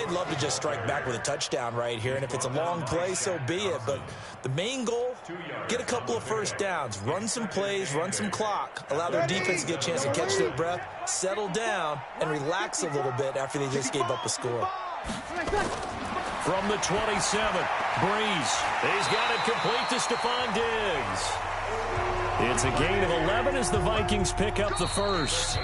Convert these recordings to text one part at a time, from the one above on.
they'd love to just strike back with a touchdown right here, and if it's a long play, so be it. But the main goal, get a couple of first downs, run some plays, run some clock, allow their defense to get a chance to catch their breath, settle down, and relax a little bit after they just gave up a score. From the 27, Breeze. He's got it complete to Stephon Diggs. It's a gain of 11 as the Vikings pick up the first.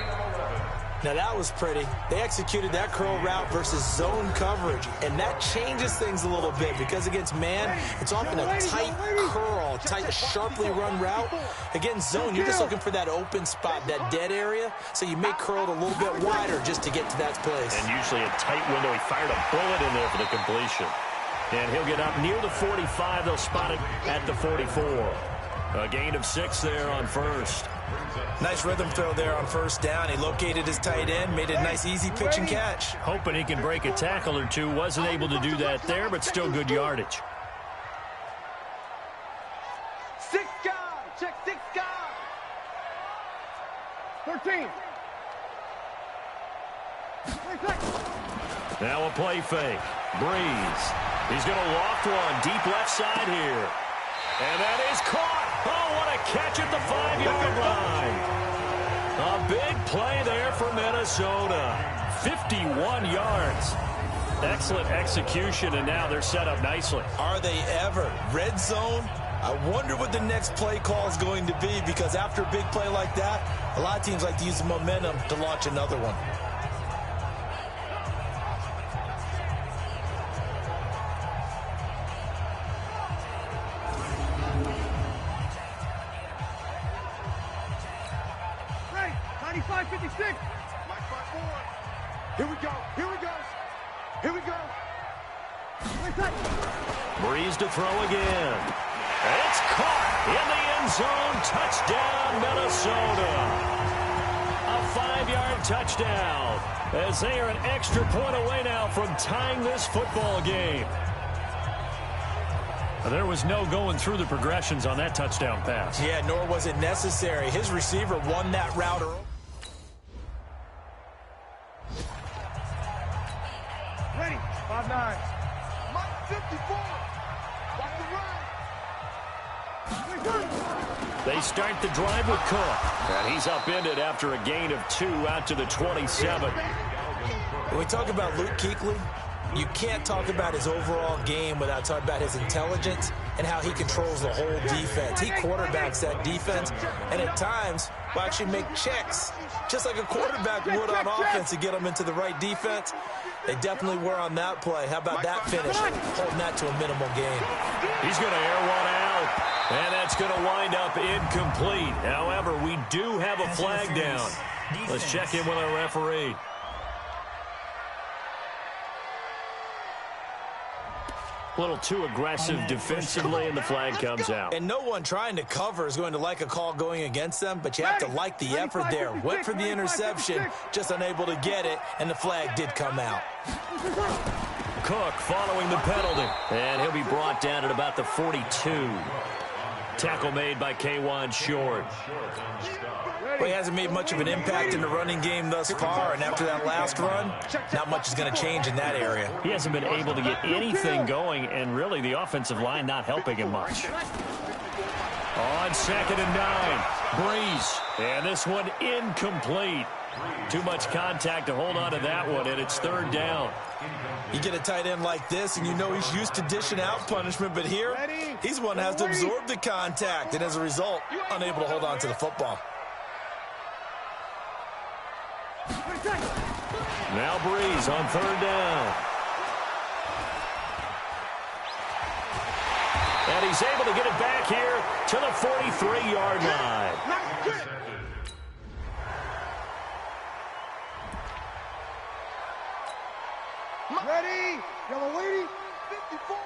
Now that was pretty. They executed that curl route versus zone coverage, and that changes things a little bit because against man, it's often a tight curl, tight, sharply run route. Against zone, you're just looking for that open spot, that dead area, so you may curl it a little bit wider just to get to that place. And usually a tight window. He fired a bullet in there for the completion. And he'll get up near the 45. They'll spot it at the 44. A gain of 6 there on first. Nice rhythm throw there on first down. He located his tight end, made it a nice easy pitch and catch. Hoping he can break a tackle or two. Wasn't able to do that there, but still good yardage. 6 guys. Check 6 guys. 13. Now a play fake. Breeze. He's going to loft one deep left side here. And that is caught. Oh, what a catch at the 5-yard line. A big play there for Minnesota. 51 yards. Excellent execution, and now they're set up nicely. Are they ever? Red zone? I wonder what the next play call is going to be, because after a big play like that, a lot of teams like to use the momentum to launch another one. Here we go. Here we go. Here we go. Breeze to throw again. And it's caught in the end zone. Touchdown, Minnesota. A 5-yard touchdown as they are an extra point away now from tying this football game. There was no going through the progressions on that touchdown pass. Yeah, nor was it necessary. His receiver won that route early. Ready. 5-9. Mike 54. Watch the run. They start the drive with Cook. And he's upended after a gain of 2 out to the 27. When we talk about Luke Kuechly, you can't talk about his overall game without talking about his intelligence and how he controls the whole defense. He quarterbacks that defense, and at times will actually make checks, just like a quarterback would on offense to get them into the right defense. They definitely were on that play. How about that finish? Holding that to a minimal gain. He's going to air one out, and that's going to wind up incomplete. However, we do have a flag down. Let's check in with our referee. A little too aggressive defensively, and the flag comes out. And no one trying to cover is going to like a call going against them, but you have to like the effort there. Went for the interception, just unable to get it, and the flag did come out. Cook following the penalty, and he'll be brought down at about the 42. Tackle made by K'Wan Short. Well, he hasn't made much of an impact in the running game thus far, and after that last run, not much is going to change in that area. He hasn't been able to get anything going, and really the offensive line not helping him much. On 2nd and 9, Breeze, and this one incomplete. Too much contact to hold on to that one, and it's 3rd down. You get a tight end like this, and you know he's used to dishing out punishment, but here, he's one that has to absorb the contact, and as a result, unable to hold on to the football. Now Breeze on 3rd down. And he's able to get it back here to the 43-yard line. Ready. Yellow lady. 54.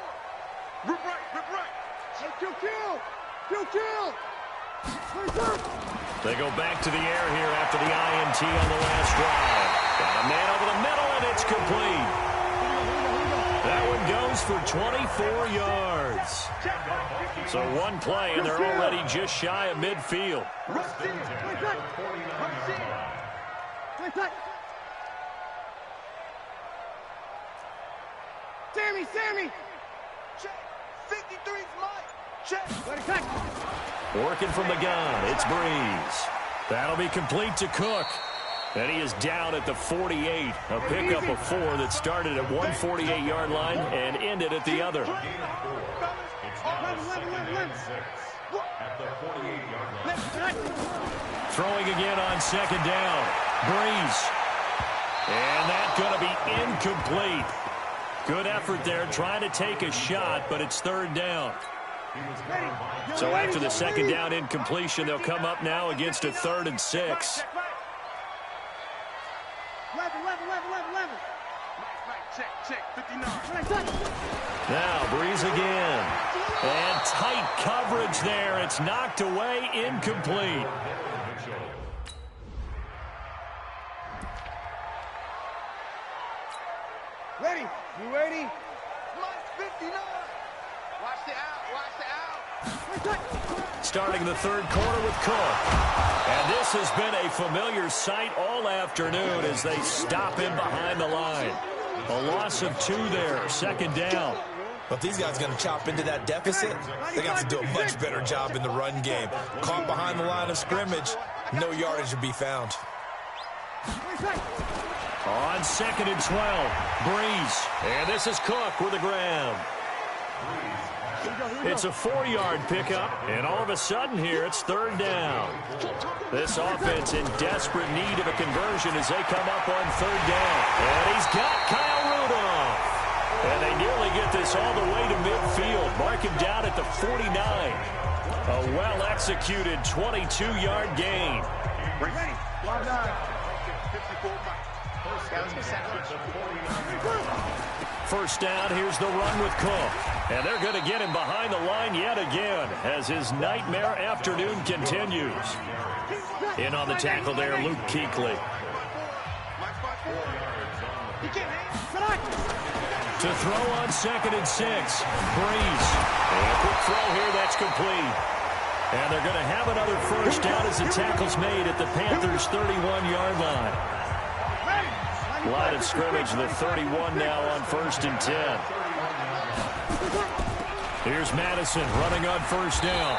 Rip right. Kill. Kill. They go back to the air here after the INT on the last drive. Got a man over the middle, and it's complete. That one goes for 24 yards. So one play, and they're already just shy of midfield. Sammy. Check. 53's Mike. Check. Working from the gun, it's Breeze. That'll be complete to Cook. And he is down at the 48. A pickup of 4 that started at 148-yard line and ended at the other. Throwing again on second down. Breeze. And that's going to be incomplete. Good effort there trying to take a shot, but it's third down. So after the second down incompletion, they'll come up now against a 3rd and 6. 11. Check. 59. Now Breeze again. And tight coverage there. It's knocked away, incomplete. Ready? You ready? Mike 59. Watch the out. Starting the third quarter with Cook. And this has been a familiar sight all afternoon as they stop him behind the line. A loss of 2 there, second down. But if these guys are going to chop into that deficit, they got to do a much better job in the run game. Caught behind the line of scrimmage, no yardage to be found. On 2nd and 12, Breeze. And this is Cook with a grab. It's a 4-yard pickup, and all of a sudden here, it's third down. This offense in desperate need of a conversion as they come up on third down. And he's got Kyle Rudolph. And they nearly get this all the way to midfield. Mark him down at the 49. A well-executed 22-yard gain. First down, here's the run with Cook. And they're going to get him behind the line yet again as his nightmare afternoon continues. In on the tackle there, Luke Kuechly. To throw on 2nd and 6, Breeze. And a quick throw here, that's complete. And they're going to have another first down as the tackle's made at the Panthers' 31-yard line. Line of scrimmage, the 31 now on 1st and 10. Here's Madison running on first down.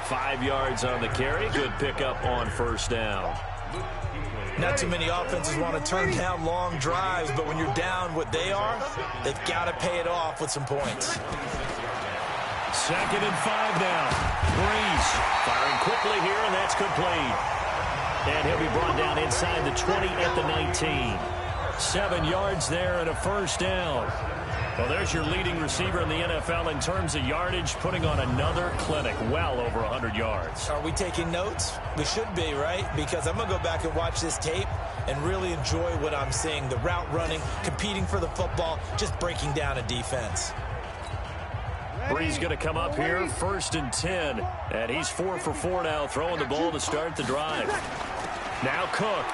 5 yards on the carry. Good pickup on first down. Not too many offenses want to turn down long drives, but when you're down what they are, they've got to pay it off with some points. 2nd and 5 now. Breeze firing quickly here, and that's complete. And he'll be brought down inside the 20 at the 19. 7 yards there and a first down. Well, there's your leading receiver in the NFL in terms of yardage, putting on another clinic, well over 100 yards. Are we taking notes? We should be, right? Because I'm going to go back and watch this tape and really enjoy what I'm seeing. The route running, competing for the football, just breaking down a defense. Breeze going to come up here, 1st and 10. And he's 4 for 4 now, throwing the ball to start the drive. Now Cook.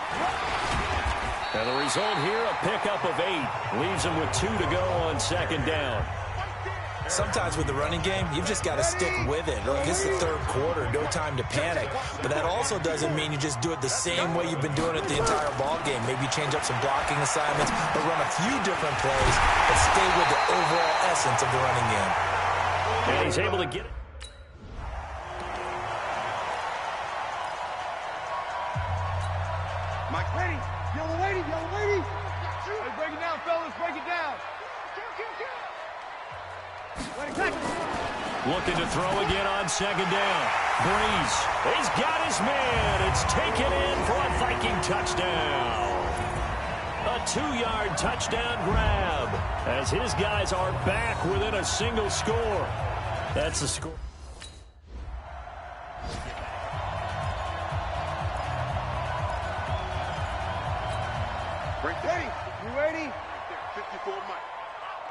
And the result here, a pickup of 8. Leaves him with 2 to go on 2nd down. Sometimes with the running game, you've just got to stick with it. Look, it's the third quarter, no time to panic. But that also doesn't mean you just do it the same way you've been doing it the entire ball game. Maybe change up some blocking assignments or run a few different plays, but stay with the overall essence of the running game. And he's able to get it. Mike, ready. Yellow lady. Hey, break it down, fellas. Break it down. Looking to throw again on 2nd down. Breeze. He's got his man. It's taken in for a Viking touchdown. A 2-yard touchdown grab as his guys are back within a single score. That's the score. Ready? You ready? 54 Mike.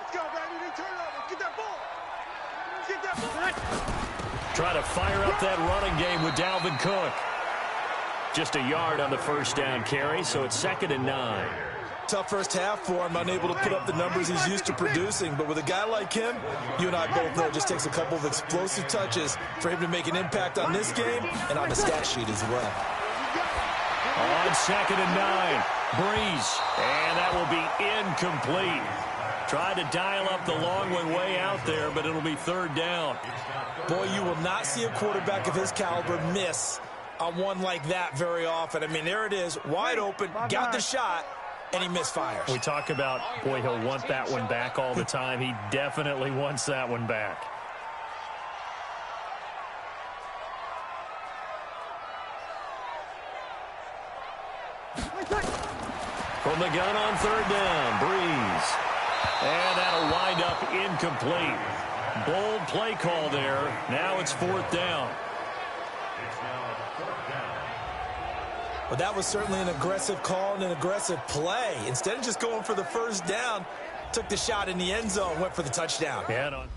Let's go, baby. They turn over. Get that ball. Get that ball. Try to fire up that running game with Dalvin Cook. Just a yard on the first down carry, so it's 2nd and 9. Tough first half for him, unable to put up the numbers he's used to producing. But with a guy like him, you and I both know it just takes a couple of explosive touches for him to make an impact on this game and on the stat sheet as well. On 2nd and 9, Breeze, and that will be incomplete. Tried to dial up the long one way out there, but it'll be third down. Boy, you will not see a quarterback of his caliber miss on one like that very often. I mean, there it is, wide open, got the shot, and he misfires. We talk about, boy, he'll want that one back all the time. He definitely wants that one back. From the gun on third down, Breeze. And that'll wind up incomplete. Bold play call there. Now it's fourth down. Well, that was certainly an aggressive call and an aggressive play. Instead of just going for the first down, took the shot in the end zone, went for the touchdown. Yeah, on.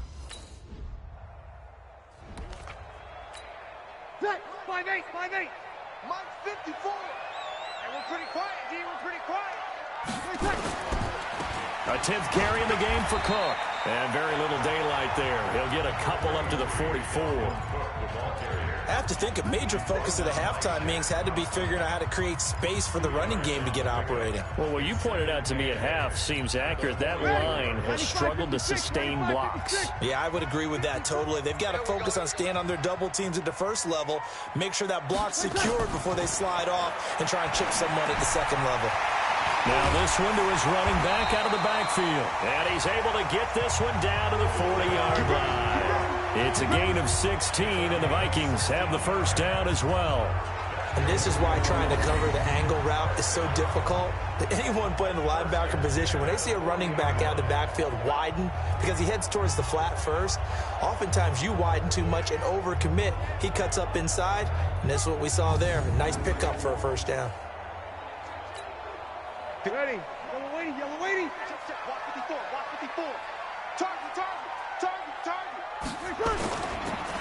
5-8, 5-8. Mike 54. And we're pretty quiet, D. We're pretty quiet. A 10th carry in the game for Cook. And very little daylight there. He'll get a couple up to the 44. I have to think a major focus of the halftime meetings had to be figuring out how to create space for the running game to get operating. Well, what you pointed out to me at half seems accurate. That line has struggled to sustain blocks. Yeah, I would agree with that totally. They've got to focus on staying on their double teams at the first level, make sure that block's secured before they slide off and try and chip someone at the second level. Now this one to his running back out of the backfield. And he's able to get this one down to the 40-yard line. It's a gain of 16, and the Vikings have the first down as well. And this is why trying to cover the angle route is so difficult. Anyone playing the linebacker position, when they see a running back out of the backfield widen because he heads towards the flat first, oftentimes you widen too much and overcommit. He cuts up inside, and that's what we saw there. A nice pickup for a first down. Ready. Yellow waiting, yellow waiting. Check, block 54, block 54. Target.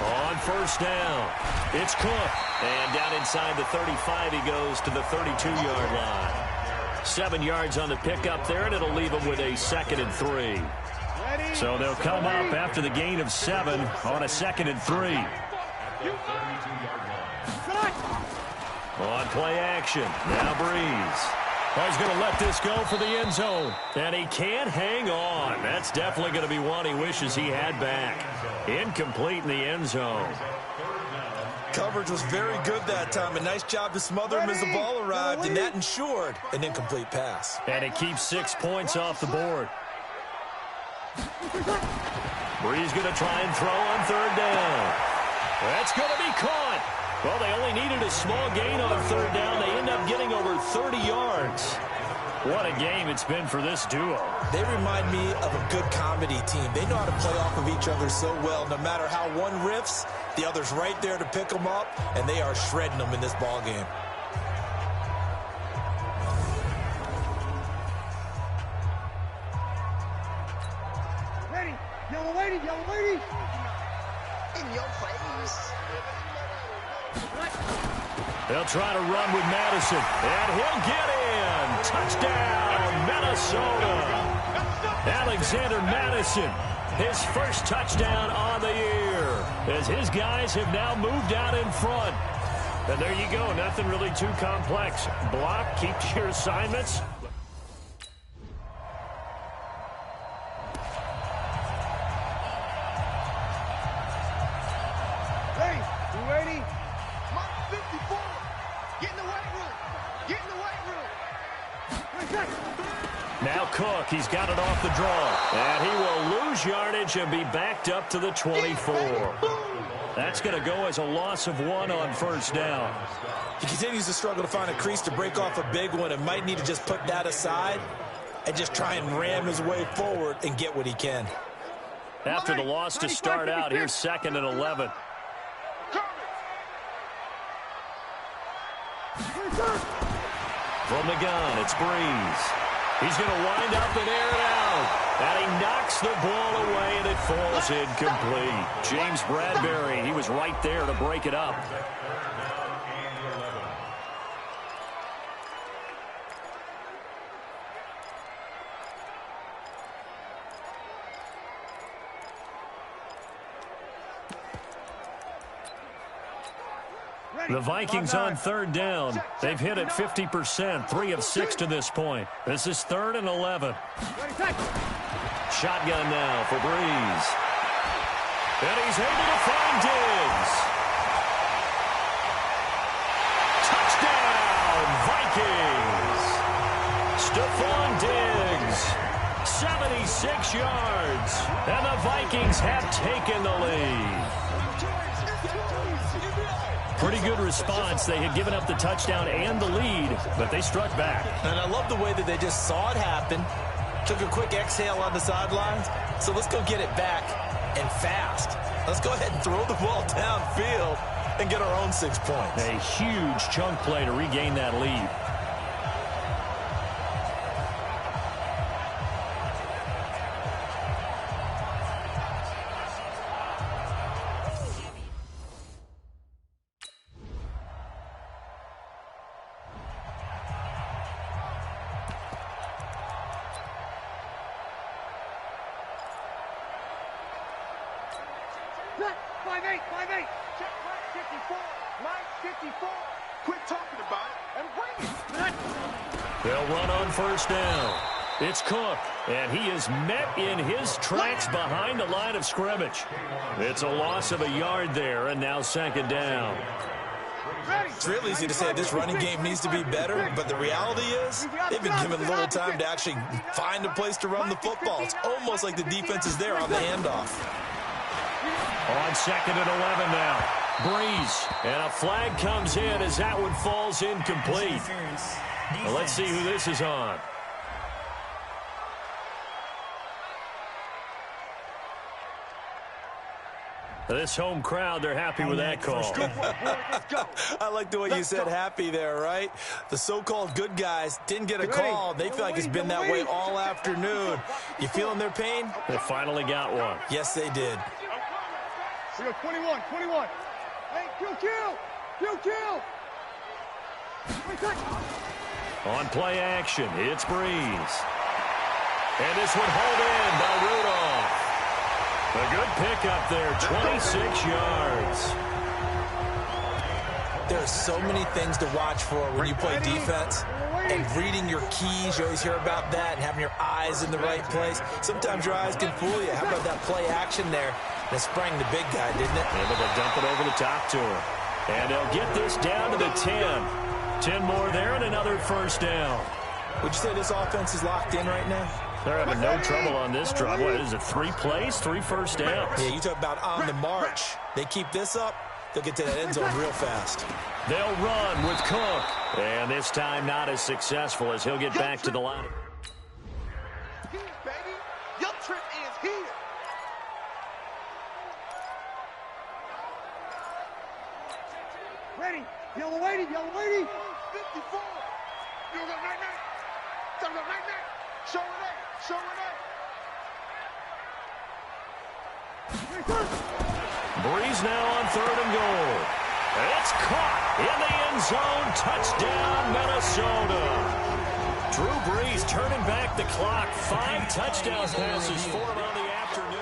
On first down, it's Cook. And down inside the 35, he goes to the 32-yard line. 7 yards on the pickup there, and it'll leave him with a 2nd and 3. So they'll come up after the gain of 7 on a 2nd and 3. On play action, now Breeze. Oh, he's going to let this go for the end zone. And he can't hang on. That's definitely going to be one he wishes he had back. Incomplete in the end zone. Coverage was very good that time. A nice job to smother him as the ball arrived, and that ensured an incomplete pass. And it keeps 6 points off the board. Breeze going to try and throw on third down. That's going to be caught. Well, they only needed a small gain on third down. They end up getting over 30 yards. What a game it's been for this duo. They remind me of a good comedy team. They know how to play off of each other so well. No matter how one riffs, the other's right there to pick them up, and they are shredding them in this ball game. Ready. Yellow waiting, yellow waiting. In your face. They'll try to run with Madison, and he'll get in. Touchdown, Minnesota. Alexander Madison, his first touchdown on the year, as his guys have now moved out in front. And there you go, nothing really too complex. Block, keep to your assignments. Ready, you ready? Mike 54. Get in the weight room. Get in the weight room. Now Cook, he's got it off the draw. And he will lose yardage and be backed up to the 24. That's going to go as a loss of 1 on first down. He continues to struggle to find a crease to break off a big one and might need to just put that aside and just try and ram his way forward and get what he can. After the loss to start out, here's 2nd and 11. From the gun, it's Breeze. He's going to wind up and air it out. And he knocks the ball away, and it falls incomplete. James Bradbury, he was right there to break it up. The Vikings on third down. They've hit it 50%, 3 of 6 to this point. This is 3rd and 11. Ready, Shotgun now for Breeze. And he's able to find Diggs. Touchdown, Vikings. Stephon Diggs, 76 yards. And the Vikings have taken the lead. Pretty good response. They had given up the touchdown and the lead, but they struck back. And I love the way that they just saw it happen, took a quick exhale on the sidelines. So let's go get it back and fast. Let's go ahead and throw the ball downfield and get our own 6 points. A huge chunk play to regain that lead. Set, 5-8, 5-8. Check Mike 54. Mike 54. Quit talking about it and bring it. They'll run on first down. It's Cook, and he is met in his tracks behind the line of scrimmage. It's a loss of a yard there, and now second down. It's real easy to say this running game needs to be better, but the reality is they've been given little time to actually find a place to run the football. It's almost like the defense is there on the handoff. On second and 11 now. Breeze. And a flag comes in as that one falls incomplete. Well, let's see who this is on. This home crowd, they're happy with that call. I like the way you said happy there, right? The so-called good guys didn't get a call. They feel like it's been that way all afternoon. You feeling their pain? They finally got one. Yes, they did. We got 21, 21. Hey, kill. On play action, it's Breeze. And this one hauled in by Rudolph. A good pickup there, 26 yards. There are so many things to watch for when you play defense. And reading your keys, you always hear about that, and having your eyes in the right place. Sometimes your eyes can fool you. How about that play action there? That sprang the big guy, didn't it? Able to dump it over the top to him. And they'll get this down to the 10. 10 more there and another first down. Would you say this offense is locked in right now? They're having no trouble on this drive. What is it, 3 plays, 3 first downs? Yeah, you talk about on the march. They keep this up, they'll get to that end zone real fast. They'll run with Cook. And this time not as successful as he'll get back to the line. Baby, your trip is here. Ready. Yellow lady. 54. You got night-night. Tell them night-night. Show it up. Breeze now on 3rd and goal. It's caught in the end zone. Touchdown, Minnesota. Drew Brees turning back the clock. 5 touchdown passes for him on the afternoon.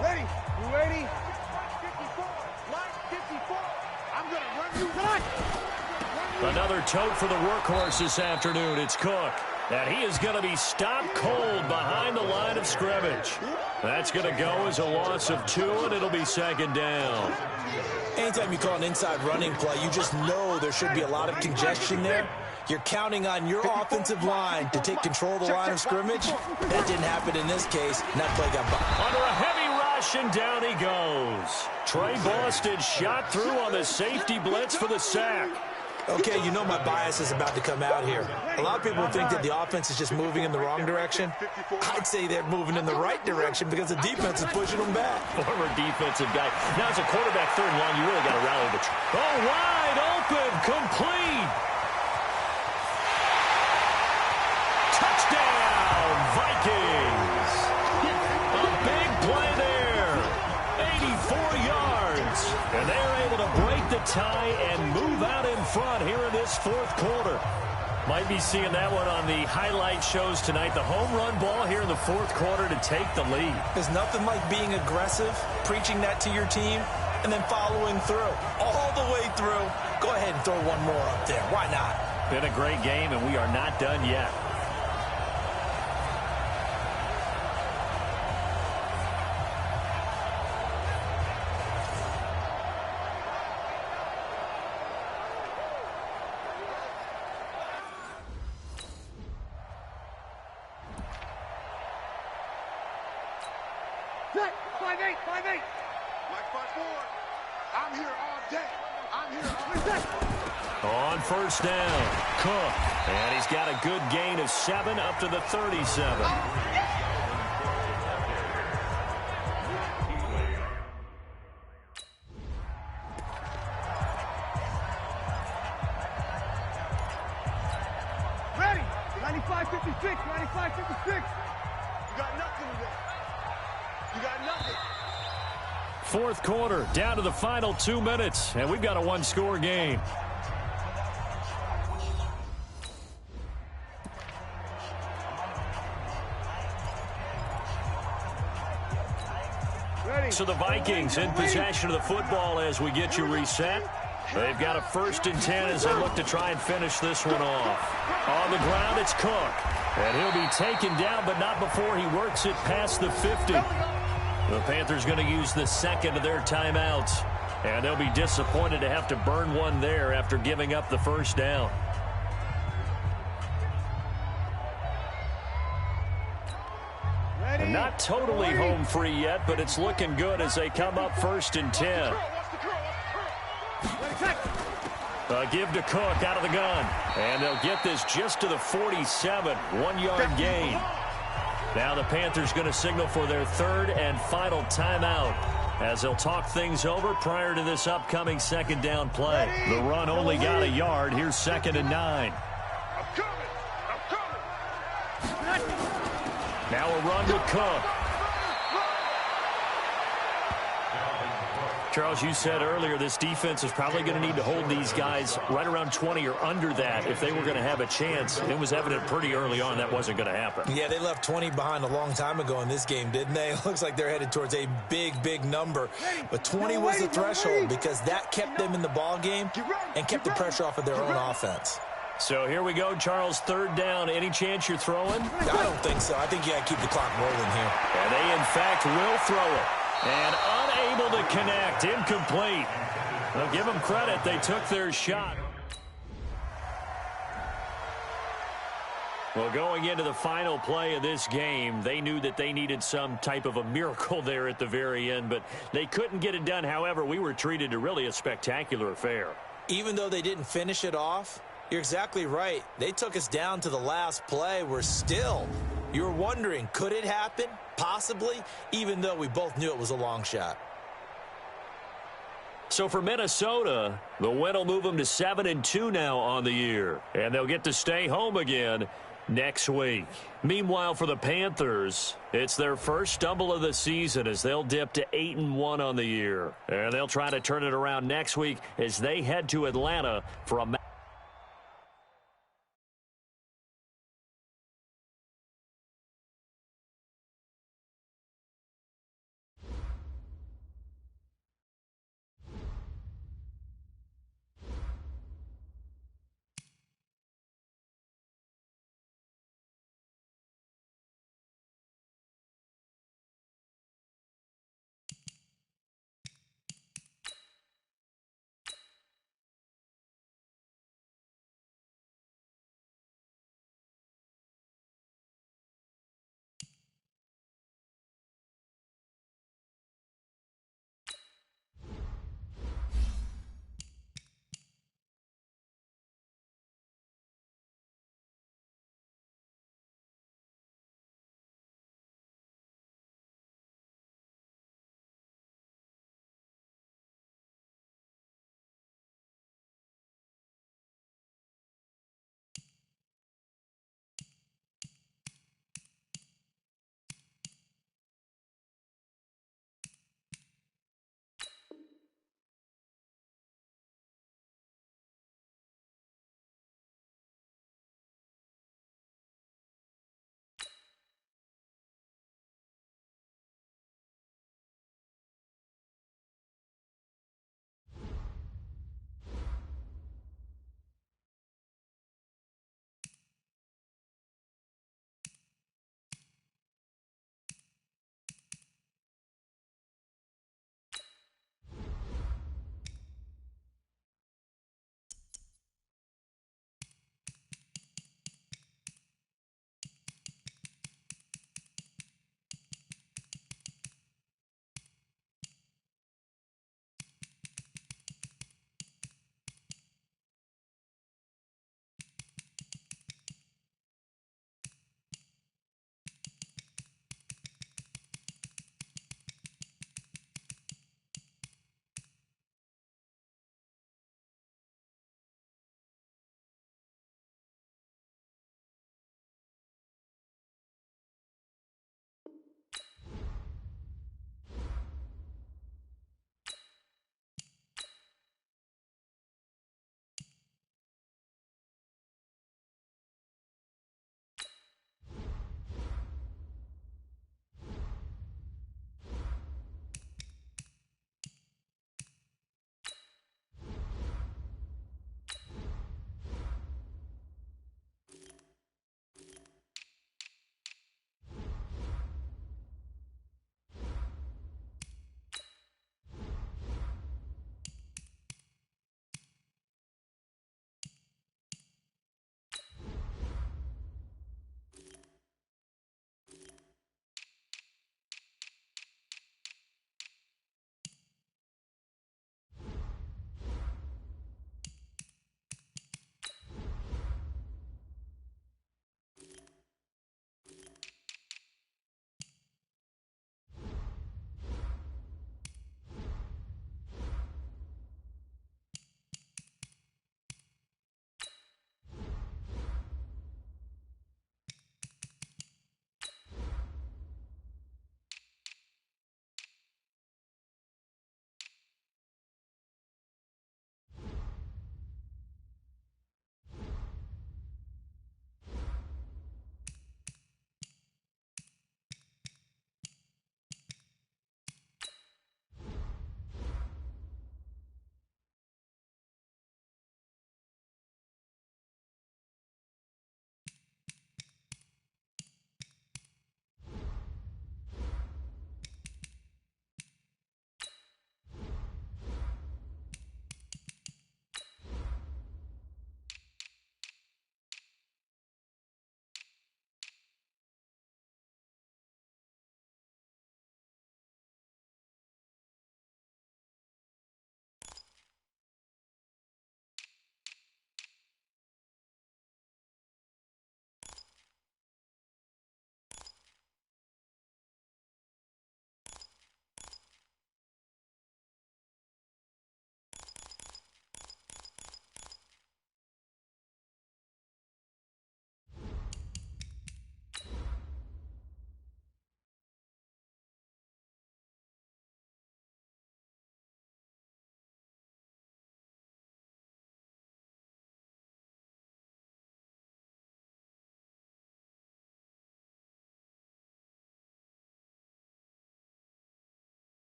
Ready? You ready? Line 54. I'm going to run you back. Another tote for the workhorse this afternoon. It's Cook. And he is going to be stopped cold behind the line of scrimmage. That's going to go as a loss of 2, and it'll be second down. Anytime you call an inside running play, you just know there should be a lot of congestion there. You're counting on your offensive line to take control of the line of scrimmage. That didn't happen in this case, and that play got by. Under a heavy rush, and down he goes. Trey Boston shot through on the safety blitz for the sack. Okay, you know my bias is about to come out here. A lot of people think that the offense is just moving in the wrong direction. I'd say they're moving in the right direction because the defense is pushing them back. Former defensive guy. Now, as a quarterback, 3rd and long, you really got to rally the troops. Oh, wide open, complete. Touchdown, Vikings. A big play there. 84 yards. And they're able to break the tie and move out in front here in this fourth quarter. Might be seeing that one on the highlight shows tonight. The home run ball here in the fourth quarter to take the lead. There's nothing like being aggressive, preaching that to your team, and then following through. All the way through. Go ahead and throw one more up there. Why not? Been a great game, and we are not done yet. Set. 5-8, 5-8. Mike 5-4. I'm here all day. I'm here all day. On first down, Cook. And he's got a good gain of 7 up to the 37. Ready. 95-56, 95-56. You got nothing today. You got nothing. Fourth quarter, down to the final 2 minutes, and we've got a one-score game. Ready. So the Vikings in possession of the football as we get you reset. They've got a 1st and 10 as they look to try and finish this one off. On the ground, it's Cook. And he'll be taken down, but not before he works it past the 50. The Panthers going to use the second of their timeouts. And they'll be disappointed to have to burn one there after giving up the first down. Ready. Not totally home free yet, but it's looking good as they come up 1st and 10. A give to Cook out of the gun. And they'll get this just to the 47. 1-yard gain. Now the Panthers going to signal for their 3rd and final timeout as they'll talk things over prior to this upcoming 2nd down play. The run only got a yard. Here's 2nd and 9. I'm coming. Now a run with Cook. Charles, you said earlier this defense is probably going to need to hold these guys right around 20 or under that if they were going to have a chance. It was evident pretty early on that wasn't going to happen. Yeah, they left 20 behind a long time ago in this game, didn't they? It looks like they're headed towards a big, big number. But 20 was the threshold because that kept them in the ball game and kept the pressure off of their own offense. So here we go, Charles, 3rd down. Any chance you're throwing? I don't think so. I think you got to keep the clock rolling here. And they, in fact, will throw it. And unable to connect. Incomplete. Well, give them credit. They took their shot. Well, going into the final play of this game, they knew that they needed some type of a miracle there at the very end, but they couldn't get it done. However, we were treated to really a spectacular affair. Even though they didn't finish it off, you're exactly right. They took us down to the last play. We're still, you were wondering, could it happen? Possibly, even though we both knew it was a long shot. So for Minnesota, the win will move them to 7-2 now on the year. And they'll get to stay home again next week. Meanwhile, for the Panthers, it's their first stumble of the season as they'll dip to 8-1 on the year. And they'll try to turn it around next week as they head to Atlanta for a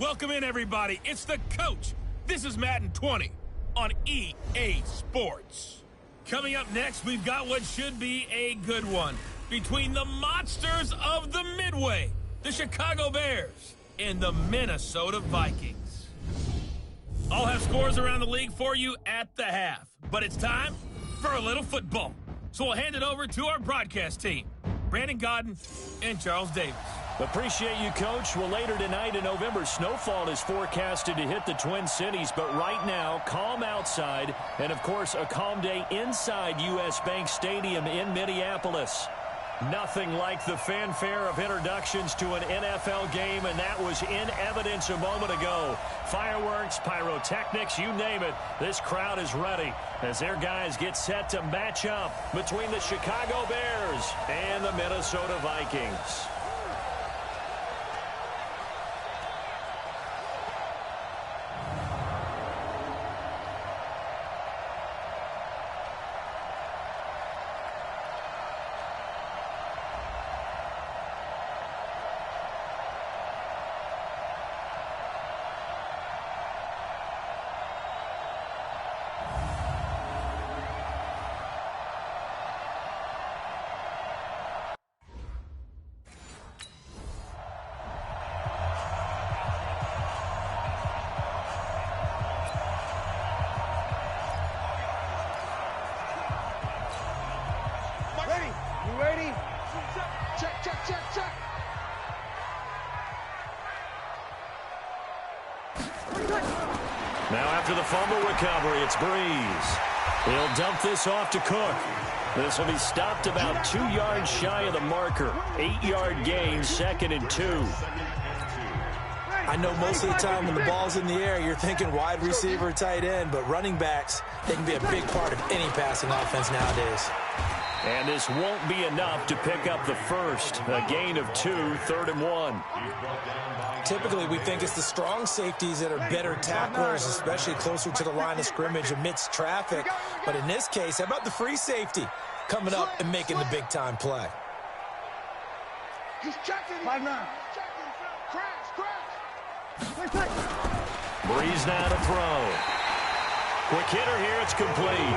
Welcome in, everybody. It's the coach. This is Madden 20 on EA Sports. Coming up next, we've got what should be a good one between the monsters of the Midway, the Chicago Bears, and the Minnesota Vikings. I'll have scores around the league for you at the half, but it's time for a little football. So we'll hand it over to our broadcast team, Brandon Godden and Charles Davis. Appreciate you, Coach. Well, later tonight in November, snowfall is forecasted to hit the Twin Cities, but right now, calm outside, and of course, a calm day inside U.S. Bank Stadium in Minneapolis. Nothing like the fanfare of introductions to an NFL game, and that was in evidence a moment ago. Fireworks, pyrotechnics, you name it. This crowd is ready as their guys get set to match up between the Chicago Bears and the Minnesota Vikings. Now after the fumble recovery, it's Breeze. He'll dump this off to Cook. This will be stopped about 2 yards shy of the marker. 8-yard gain, 2nd and 2. I know most of the time when the ball's in the air, you're thinking wide receiver, tight end, but running backs, they can be a big part of any passing offense nowadays. And this won't be enough to pick up the first. A gain of 2, 3rd and 1. Typically, we think it's the strong safeties that are better tacklers, especially closer to the line of scrimmage amidst traffic. But in this case, how about the free safety coming up and making the big-time play? He's checking. 5-9. Crash. Breeze now to throw. Quick hitter here, it's complete.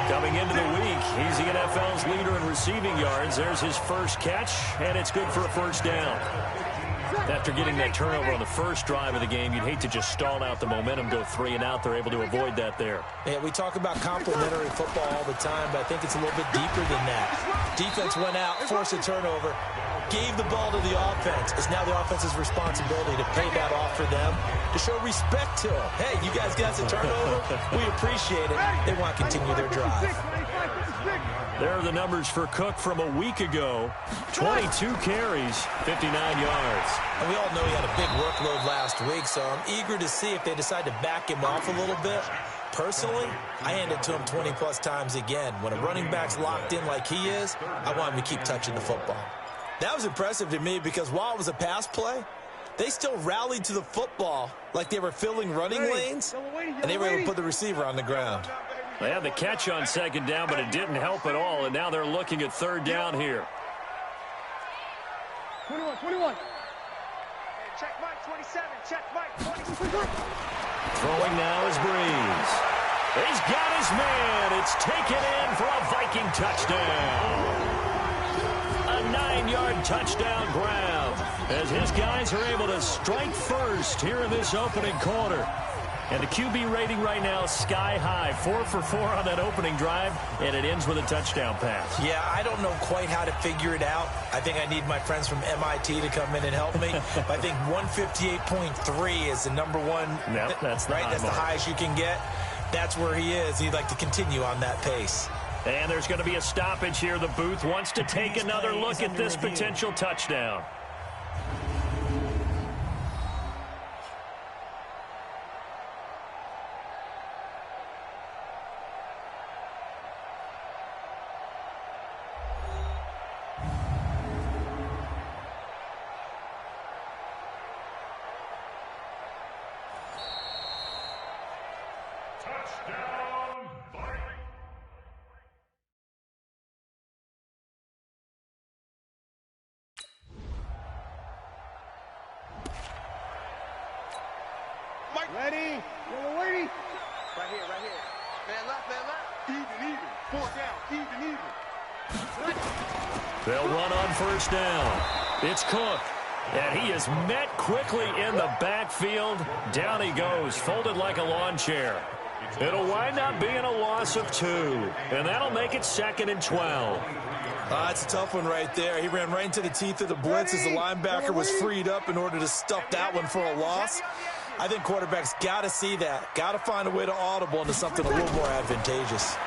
Coming into the week, he's the NFL's leader in receiving yards. There's his first catch, and it's good for a first down. After getting that turnover on the first drive of the game, you'd hate to just stall out the momentum, go 3 and out. They're able to avoid that there. Yeah, we talk about complementary football all the time, but I think it's a little bit deeper than that. Defense went out, forced a turnover, gave the ball to the offense. It's now the offense's responsibility to pay that off for them, to show respect to them. Hey, you guys got the turnover. We appreciate it. They want to continue their drive. There are the numbers for Cook from a week ago. 22 carries, 59 yards. And we all know he had a big workload last week, so I'm eager to see if they decide to back him off a little bit. Personally, I hand it to him 20-plus times again. When a running back's locked in like he is, I want him to keep touching the football. That was impressive to me because while it was a pass play, they still rallied to the football like they were filling running lanes, and they were able to put the receiver on the ground. They had the catch on 2nd down, but it didn't help at all, and now they're looking at 3rd down here. 21. Check Mike, 27. Check Mike, 27. Throwing now is Breeze. He's got his man. It's taken in for a Viking touchdown. A 9-yard touchdown grab as his guys are able to strike first here in this opening quarter. And the QB rating right now is sky high. 4 for 4 on that opening drive, and it ends with a touchdown pass. Yeah, I don't know quite how to figure it out. I think I need my friends from MIT to come in and help me. I think 158.3 is the number one. Yep, that's the right. That's the highest you can get. That's where he is. He'd like to continue on that pace. And there's going to be a stoppage here. The booth wants to take another look at this potential touchdown. Ready? Yellow lady. Right here, right here. Man left, man left. Even. 4 down, even. They'll run on first down. It's Cook. And he is met quickly in the backfield. Down he goes, folded like a lawn chair. It'll wind up being a loss of 2. And that'll make it 2nd and 12. That's a tough one right there. He ran right into the teeth of the blitz as the linebacker was freed up in order to stuff that one for a loss. I think quarterbacks got to see that. Got to find a way to audible into something a little more advantageous.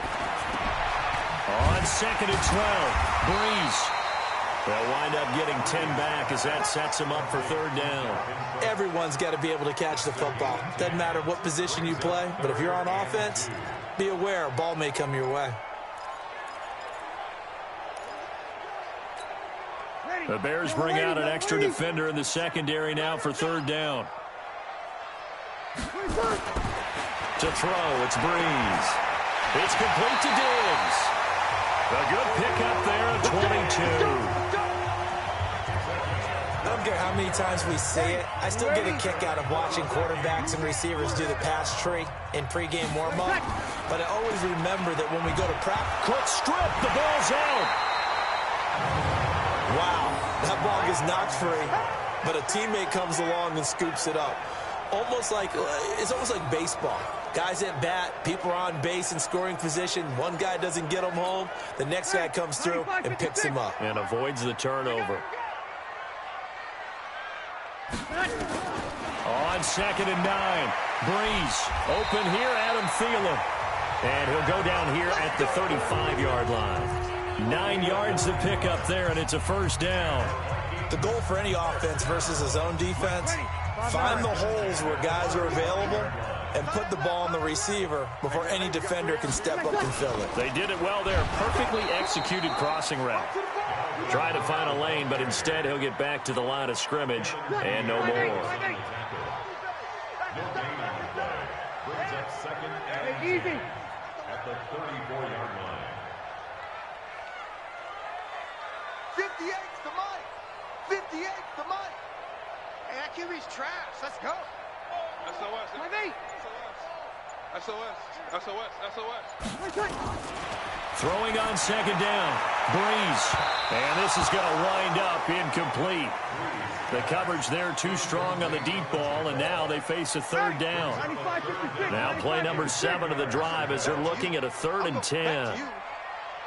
On 2nd and 12, Breeze. They'll wind up getting 10 back as that sets him up for 3rd down. Everyone's got to be able to catch the football. Doesn't matter what position you play, but if you're on offense, be aware a ball may come your way. The Bears bring out an extra defender in the secondary now for 3rd down. To throw, it's Breeze. It's complete to Diggs. A good pickup there at 22. I don't care how many times we say it, I still get a kick out of watching quarterbacks and receivers do the pass tree in pregame warm-up. But I always remember that when we go to practice, Cook strip, the ball's out. Wow, that ball gets knocked free, but a teammate comes along and scoops it up. It's almost like baseball. Guys at bat, people are on base in scoring position. One guy doesn't get him home. The next guy comes through and picks him up. And avoids the turnover. On 2nd and 9, Breeze. Open here, Adam Thielen. And he'll go down here at the 35-yard line. 9 yards to pick up there, and it's a 1st down. The goal for any offense versus a zone defense, find the holes where guys are available and put the ball on the receiver before any defender can step up and fill it. They did it well there. Perfectly executed crossing route. Tried to find a lane, but instead he'll get back to the line of scrimmage and no more. Easy. At the 34-yard line. 58's the Mike. 58's the Mike. Hey, that QB's trash. Let's go. SOS. My mate. SOS. Throwing on 2nd down. Breeze. And this is going to wind up incomplete. The coverage there too strong on the deep ball, and now they face a 3rd down. Now play number 7 of the drive as they're looking at a 3rd and 10.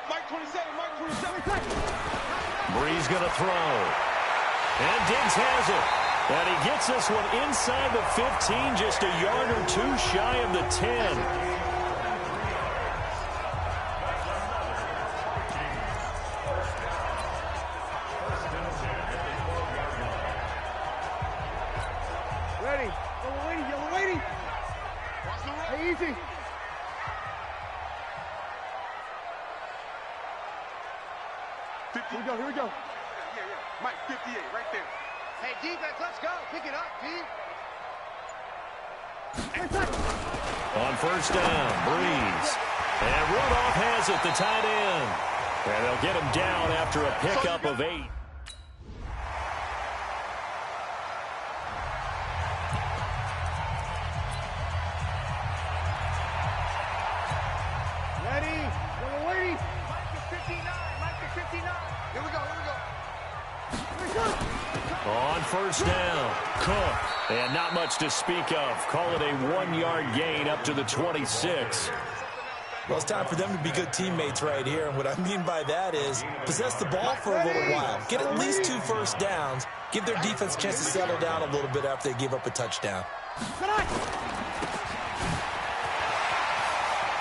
Mike 27. Breeze going to throw. And Diggs has it. And he gets this one inside the 15, just a yard or 2 shy of the 10. Ready. Yellow lady. Hey, easy. Here we go. Yeah. Mike, 58, right there. Hey, defense, let's go. Pick it up, D. On 1st down, Breeze. And Rudolph has it, the tight end. And they'll get him down after a pickup of 8. Ready. Yellow lady. Mike is 59. Here we go. On 1st down, Cook. And not much to speak of. Call it a 1-yard gain up to the 26. Well, it's time for them to be good teammates right here. And what I mean by that is possess the ball for a little while. Get at least 2 first downs. Give their defense a chance to settle down a little bit after they give up a touchdown.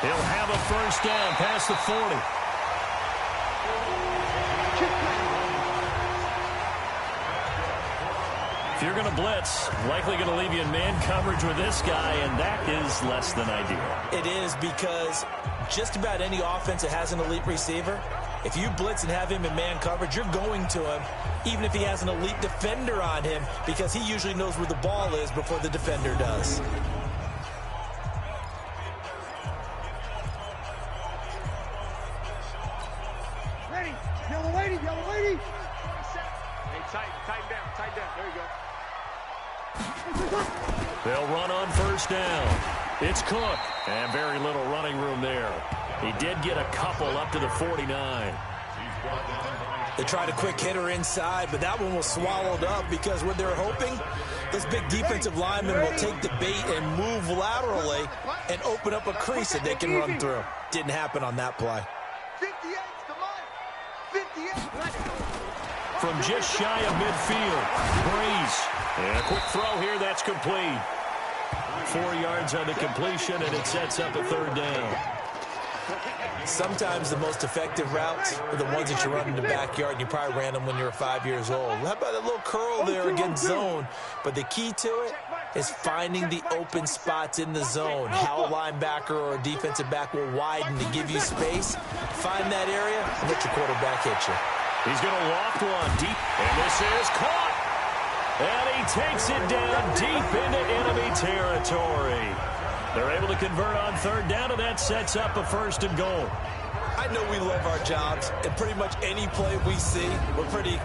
He'll have a 1st down past the 40. If you're going to blitz, likely going to leave you in man coverage with this guy, and that is less than ideal. It is, because just about any offense that has an elite receiver, if you blitz and have him in man coverage, you're going to him, even if he has an elite defender on him, because he usually knows where the ball is before the defender does. Ready. Yellow lady. Hey, tighten down. There you go. They'll run on first down. It's Cook, and very little running room there. He did get a couple up to the 49. They tried a quick hitter inside, but that one was swallowed up because what they're hoping, this big defensive lineman will take the bait and move laterally and open up a crease that they can run through. Didn't happen on that play. 58 to Mike. 58. From just shy of midfield, Breeze. And a quick throw here, that's complete. 4 yards on the completion, and it sets up a third down. Sometimes the most effective routes are the ones that you run in the backyard, and you probably ran them when you were 5 years old. How about a little curl there against zone? But the key to it is finding the open spots in the zone. How a linebacker or a defensive back will widen to give you space. Find that area and let your quarterback hit you. He's going to loft one deep, and this is caught. And he takes it down deep into enemy territory. They're able to convert on third down, and that sets up a first and goal. I know we love our jobs, and pretty much any play we see, we're pretty,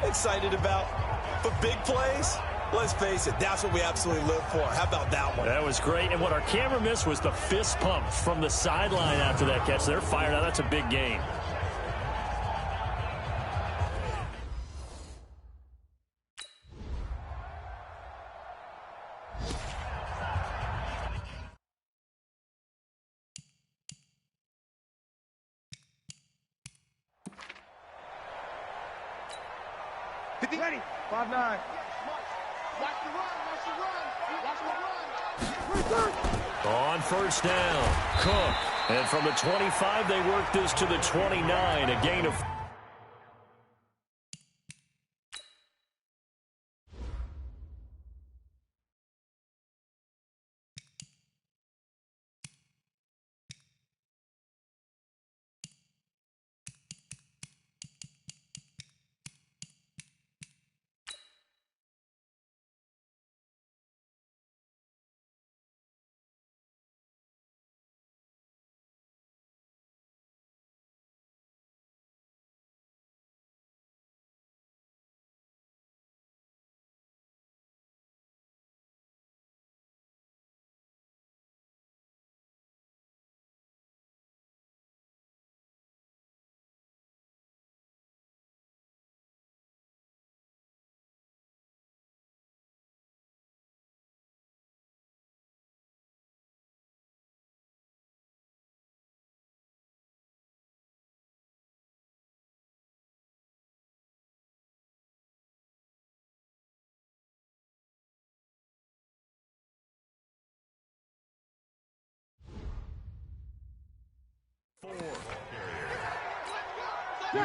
excited about. But big plays, let's face it, that's what we absolutely live for. How about that one? That was great, and what our camera missed was the fist pump from the sideline after that catch. They're fired out. That's a big game. Ready. 5-9. Watch the run. Watch the run. On first down, Cook. And from the 25, they work this to the 29, a gain of...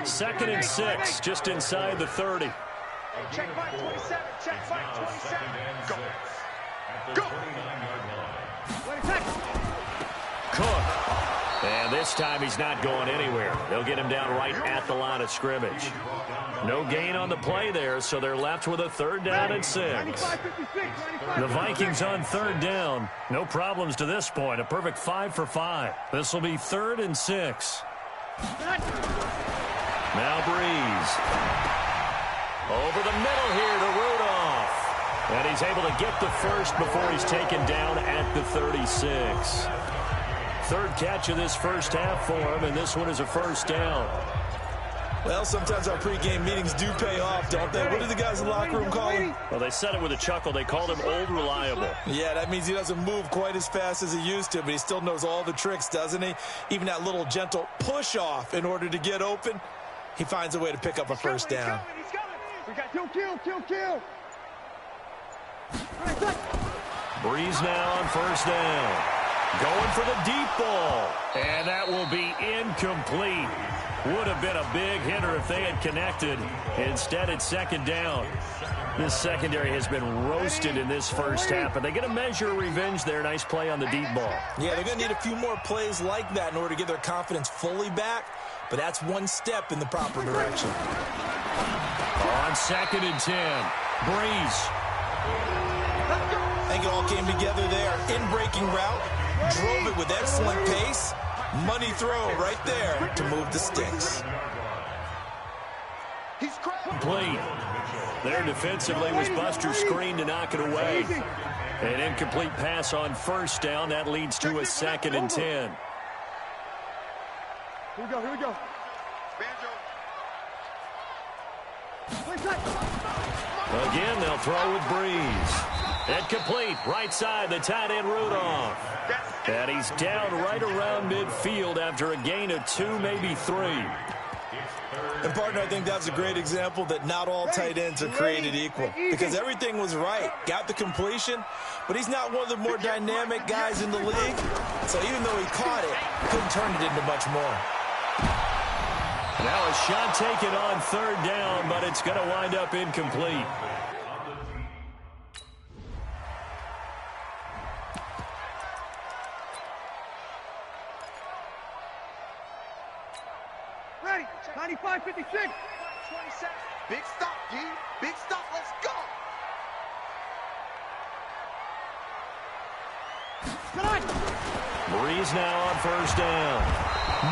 Second and 6, just inside the 30. Check Mike 27. Check Mike 27. Go. Go. Cook. And this time he's not going anywhere. They'll get him down right at the line of scrimmage. No gain on the play there, so they're left with a third down and 6. The Vikings on third down. No problems to this point. A perfect 5 for 5. This will be 3rd and 6. Now Breeze. Over the middle here to Rudolph. And he's able to get the first before he's taken down at the 36. Third catch of this first half for him, and this one is a first down. Well, sometimes our pregame meetings do pay off, don't they? What do the guys in the locker room call him? Well, they said it with a chuckle. They called him Old Reliable. Yeah, that means he doesn't move quite as fast as he used to, but he still knows all the tricks, doesn't he? Even that little gentle push-off in order to get open, he finds a way to pick up a first down. He's coming. We got kill. Breeze now on first down. Going for the deep ball. And that will be incomplete. Would have been a big hitter if they had connected. Instead, it's second down. This secondary has been roasted in this first half, but they get a measure of revenge there. Nice play on the deep ball. Yeah, they're going to need a few more plays like that in order to get their confidence fully back, but that's one step in the proper direction. On 2nd and 10, Breeze. I think it all came together there. In-breaking route, drove it with excellent pace. Money throw right there to move the sticks. He's Complete. There defensively was Buster's screen to knock it away. An incomplete pass on first down. That leads to a 2nd and 10. Here we go, here we go. Again, they'll throw with Breeze. Incomplete. Right side, the tight end Rudolph. And he's down right around midfield after a gain of 2, maybe 3. And, partner, I think that's a great example that not all tight ends are created equal, because everything was right. Got the completion, but he's not one of the more dynamic guys in the league. So even though he caught it, couldn't turn it into much more. Now a shot taken on 3rd down, but it's going to wind up incomplete. Ready, 95-56. 27. Big stop, D. Big stop, let's go. Breeze now on 1st down.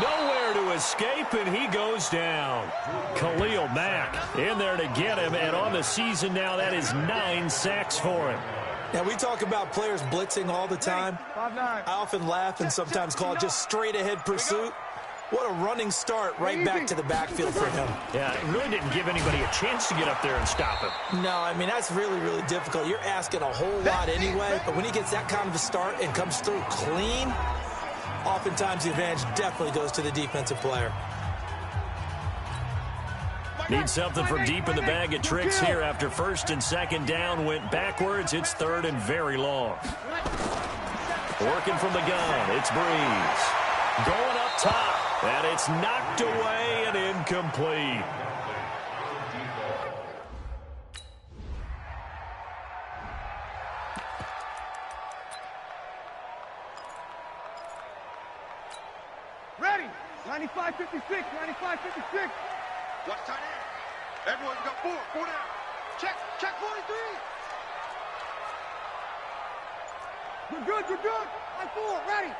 Nowhere to escape, and he goes down. Khalil Mack in there to get him, and on the season now, that is 9 sacks for him. Now, we talk about players blitzing all the time. I often laugh and sometimes call it just straight-ahead pursuit. What a running start right back to the backfield for him. Yeah, it really didn't give anybody a chance to get up there and stop him. No, I mean, that's really, really difficult. You're asking a whole lot anyway, but when he gets that kind of a start and comes through clean, oftentimes the advantage definitely goes to the defensive player. Need something from deep in the bag of tricks here after 1st and 2nd down went backwards. It's 3rd and very long. Working from the gun, it's Breeze. Going up top. And it's knocked away and incomplete. Ready, 95-56, 95-56. Watch tight end. Everyone's got 4 down. Check 43. You're good. On 4, ready.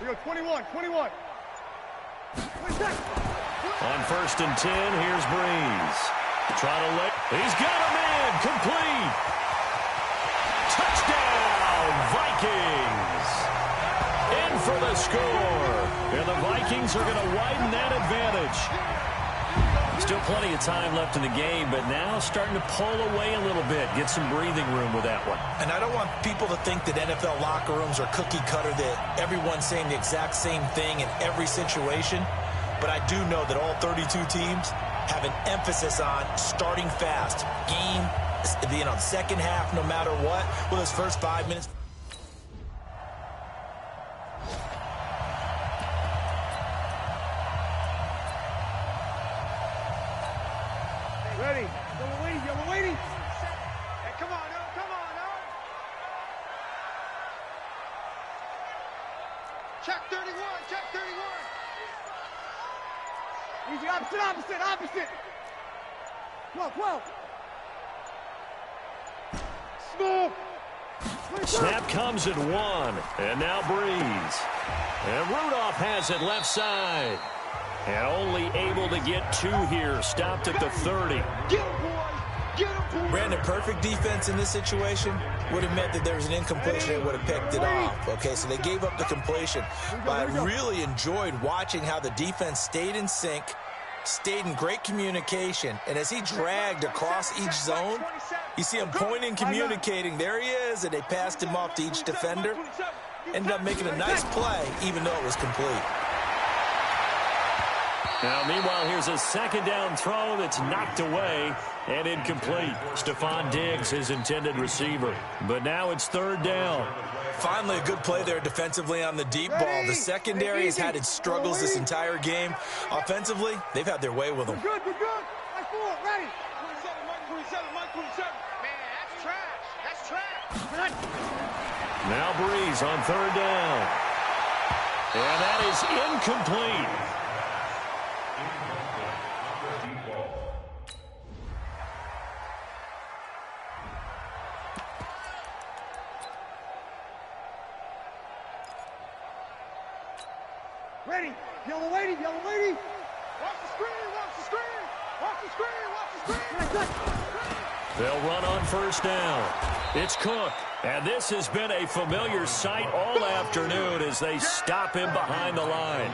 We go 21. 26. On 1st and 10, here's Breeze. Trying to let. He's got him in. Complete. Touchdown, Vikings. In for the score. And the Vikings are going to widen that advantage. Still plenty of time left in the game, but now starting to pull away a little bit. Get some breathing room with that one. And I don't want people to think that NFL locker rooms are cookie cutter, that everyone's saying the exact same thing in every situation. But I do know that all 32 teams have an emphasis on starting fast. Game, second half, no matter what, with those first 5 minutes. Ready. Yellow waiting. Hey, come on. Check 31. Easy, opposite. 12. Snap. Snap comes at 1. And now Breeze. And Rudolph has it left side. And only able to get 2 here. Stopped at the 30. Get him, boy. Brandon, perfect defense in this situation would have meant that there was an incompletion and would have picked it off. Okay, so they gave up the completion. But I really enjoyed watching how the defense stayed in sync, stayed in great communication, and as he dragged across each zone, you see him pointing, communicating. There he is, and they passed him off to each defender. Ended up making a nice play, even though it was complete. Now, meanwhile, here's a 2nd down throw that's knocked away and incomplete. Stephon Diggs, his intended receiver. But now it's 3rd down. Finally, a good play there defensively on the deep ball. The secondary has had its struggles this entire game. Offensively, they've had their way with them. We're good. Mike 4, ready. 27. Man, that's trash. Now Breeze on 3rd down. And that is incomplete. Ready. Yellow lady. Watch the screen. They'll run on first down. It's Cook. And this has been a familiar sight all afternoon as they stop him behind the line.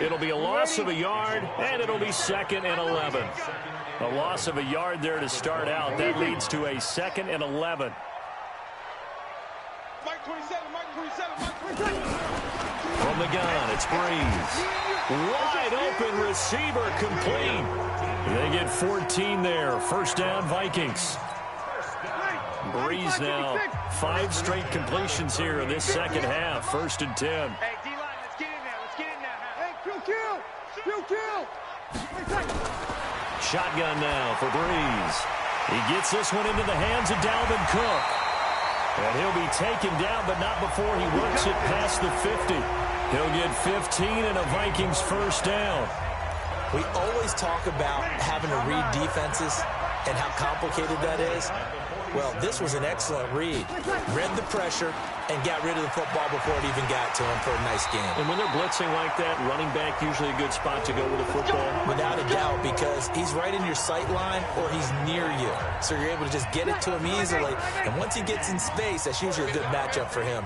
It'll be a loss of a yard, and it'll be 2nd and 11. A loss of a yard there to start out. That leads to a 2nd and 11. From the gun, it's Breeze. Wide open receiver complete. They get 14 there. First down, Vikings. Breeze now 5 straight completions here in this second half. 1st and 10. Hey, D-line, let's get in there. Let's get in there. Hey, kill. Shotgun now for Breeze. He gets this one into the hands of Dalvin Cook. And he'll be taken down, but not before he works it past the 50. He'll get 15 and a Vikings first down. We always talk about having to read defenses and how complicated that is. Well, this was an excellent read. Read the pressure and got rid of the football before it even got to him for a nice game. And when they're blitzing like that, running back usually a good spot to go with the football. Without a doubt, because he's right in your sight line or he's near you. So you're able to just get it to him easily. And once he gets in space, that's usually a good matchup for him.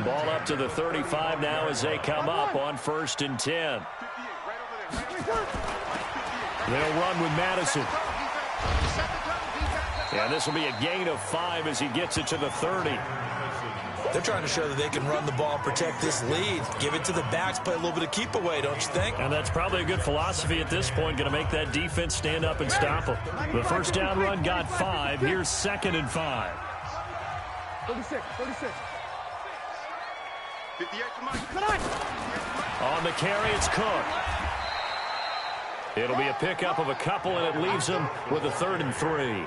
Ball up to the 35 now as they come up on 1st and 10. They'll run with Madison. And this will be a gain of 5 as he gets it to the 30. They're trying to show that they can run the ball, protect this lead. Give it to the backs, play a little bit of keep away, don't you think? And that's probably a good philosophy at this point, going to make that defense stand up and stop them. The first down run got 5. Here's 2nd and 5. 36. 58 to Mike. Come on. On the carry, it's Cook. It'll be a pickup of a couple, and it leaves him with a 3rd and 3.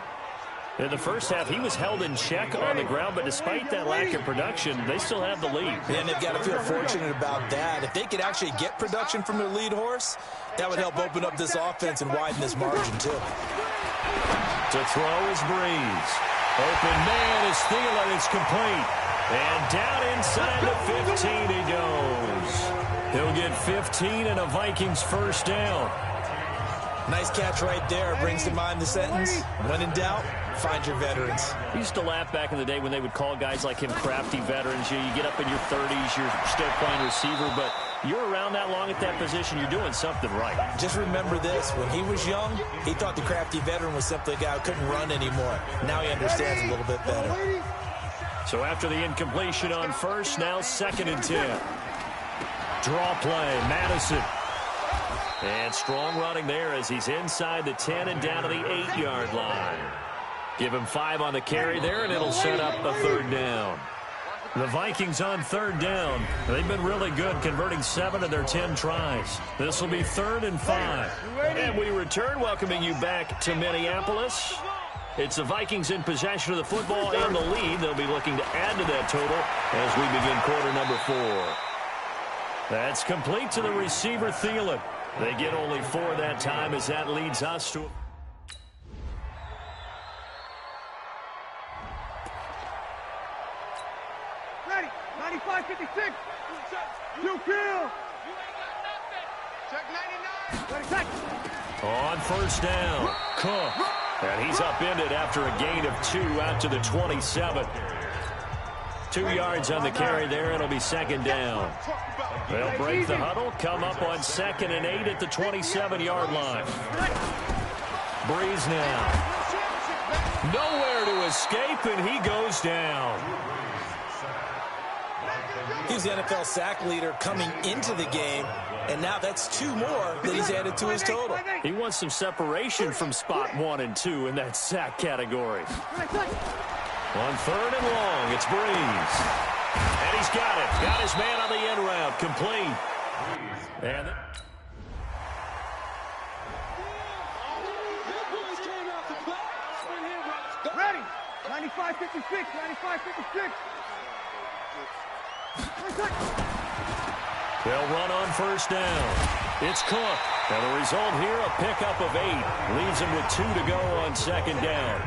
In the first half, he was held in check on the ground, but despite that lack of production, they still have the lead. And they've got to feel fortunate about that. If they could actually get production from their lead horse, that would help open up this offense and widen this margin, too. To throw is Breeze. Open man is Thielen. It's complete. And down inside the 15 he goes. He'll get 15 and a Vikings first down. Nice catch right there. Brings to mind the sentence, when in doubt, find your veterans. We used to laugh back in the day when they would call guys like him crafty veterans. You get up in your 30s, you're still playing receiver, but you're around that long at that position, you're doing something right. Just remember this. When he was young, he thought the crafty veteran was simply a guy who couldn't run anymore. Now he understands a little bit better. So after the incompletion on first, now 2nd and 10. Draw play, Madison. And strong running there as he's inside the 10 and down to the 8-yard line. Give him 5 on the carry there, and it'll set up a 3rd down. The Vikings on 3rd down. They've been really good, converting 7 of their 10 tries. This will be 3rd and 5. And we return, welcoming you back to Minneapolis. It's the Vikings in possession of the football and the lead. They'll be looking to add to that total as we begin quarter number 4. That's complete to the receiver, Thielen. They get only 4 that time as that leads us to... Ready. 95-56. 2 kill. Check 99. Ready, check. On first down, Cook. And he's upended after a gain of 2 out to the 27. 2 yards on the carry there. It'll be 2nd down. They'll break the huddle, come up on 2nd and 8 at the 27-yard line. Breeze now. Nowhere to escape, and he goes down. He's the NFL sack leader coming into the game, and now that's 2 more that he's added to his total. He wants some separation from spot 1 and 2 in that sack category. On 3rd and long, it's Breeze. And he's got it. Got his man on the end route. Complete. And Ready. 95-56. 95-56. they'll run on first down. It's Cook. And the result here, a pickup of 8. Leaves him with 2 to go on 2nd down.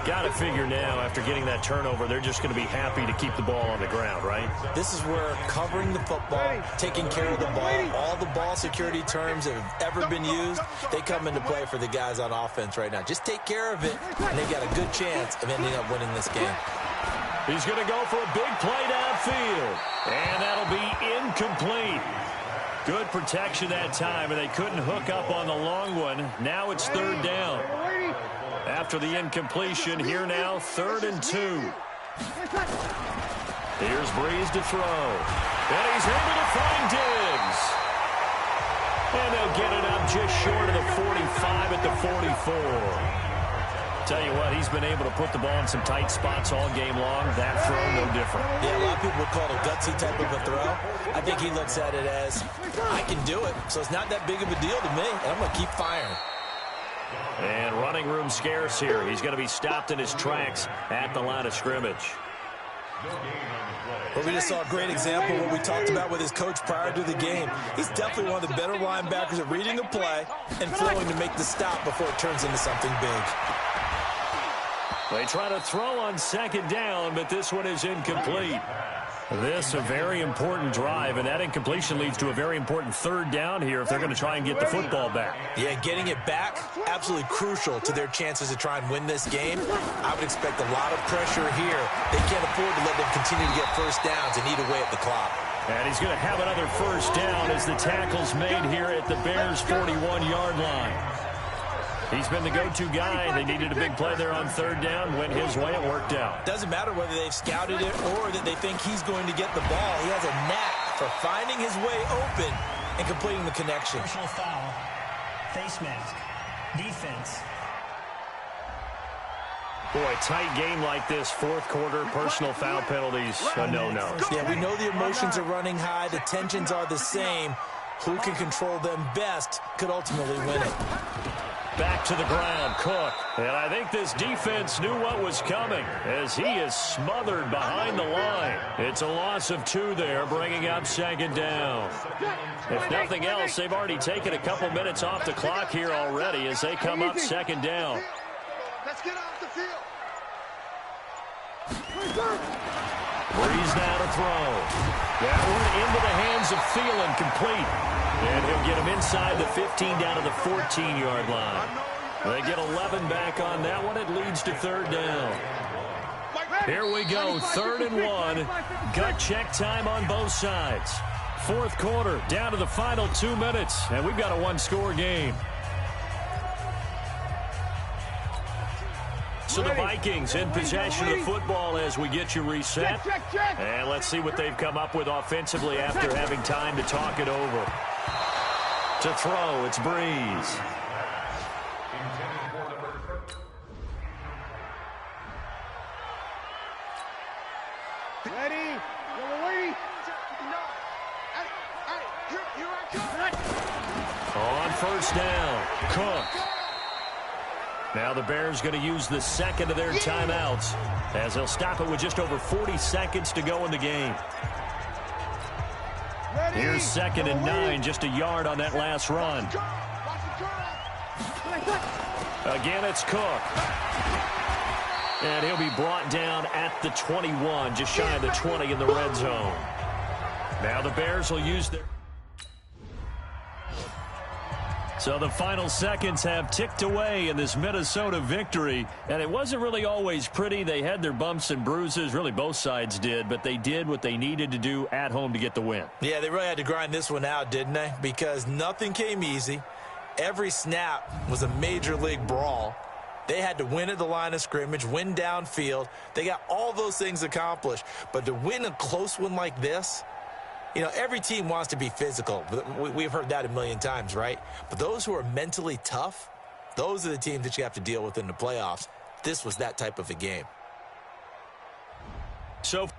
Got to figure now, after getting that turnover, they're just going to be happy to keep the ball on the ground, right? This is where covering the football, taking care of the ball, all the ball security terms that have ever been used, they come into play for the guys on offense right now. Just take care of it, and they got a good chance of ending up winning this game. He's going to go for a big play downfield, and that'll be incomplete. Good protection that time, and they couldn't hook up on the long one. Now it's third down. After the incompletion, here now, 3rd and 2. Here's Breeze to throw. And he's able to find Diggs. And they'll get it up just short of the 45 at the 44. Tell you what, he's been able to put the ball in some tight spots all game long. That throw, no different. Yeah, a lot of people would call it a gutsy type of a throw. I think he looks at it as, I can do it, so it's not that big of a deal to me, and I'm going to keep firing. And running room scarce here. He's going to be stopped in his tracks at the line of scrimmage. Well, we just saw a great example of what we talked about with his coach prior to the game. He's definitely one of the better linebackers at reading a play and flowing to make the stop before it turns into something big. They try to throw on 2nd down, but this one is incomplete. This a very important drive, and that incompletion leads to a very important 3rd down here if they're going to try and get the football back. Yeah, getting it back, absolutely crucial to their chances to try and win this game. I would expect a lot of pressure here. They can't afford to let them continue to get first downs and eat away at the clock. And he's going to have another first down as the tackle's made here at the Bears' 41-yard line. He's been the go-to guy. They needed a big play there on 3rd down. Went his way. It worked out. Doesn't matter whether they've scouted it or that they think he's going to get the ball. He has a knack for finding his way open and completing the connection. Personal foul, face mask, defense. Boy, tight game like this, 4th quarter, personal foul penalties, a no-no. Yeah, we know the emotions are running high. The tensions are the same. Who can control them best could ultimately win it. Back to the ground, Cook. And I think this defense knew what was coming as he is smothered behind the line. It's a loss of 2 there, bringing up 2nd down. If nothing else, they've already taken a couple minutes off the clock here already as they come up 2nd down. Let's get off the field. Breeze now to throw. That one into the hands of Thielen, complete. And he'll get him inside the 15 down to the 14-yard line. They get 11 back on that one. It leads to 3rd down. Here we go, 3rd and 1. Gut check time on both sides. 4th quarter, down to the final 2 minutes, and we've got a 1-score game. So the Vikings in possession of the football as we get you reset. And let's see what they've come up with offensively after having time to talk it over. To throw, it's Breeze. Ready? Here I come. On 1st down, Cook. Now the Bears going to use the 2nd of their timeouts as they'll stop it with just over 40 seconds to go in the game. Here's 2nd and 9, just a yard on that last run. Again, it's Cook. And he'll be brought down at the 21, just shy of the 20 in the red zone. Now the Bears will use their... So the final seconds have ticked away in this Minnesota victory, and it wasn't really always pretty. They had their bumps and bruises, really both sides did, but they did what they needed to do at home to get the win. Yeah, they really had to grind this one out, didn't they? Because nothing came easy. Every snap was a major league brawl. They had to win at the line of scrimmage, win downfield. They got all those things accomplished, but to win a close one like this, you know, every team wants to be physical. We've heard that a million times, right? But those who are mentally tough, those are the teams that you have to deal with in the playoffs. This was that type of a game. So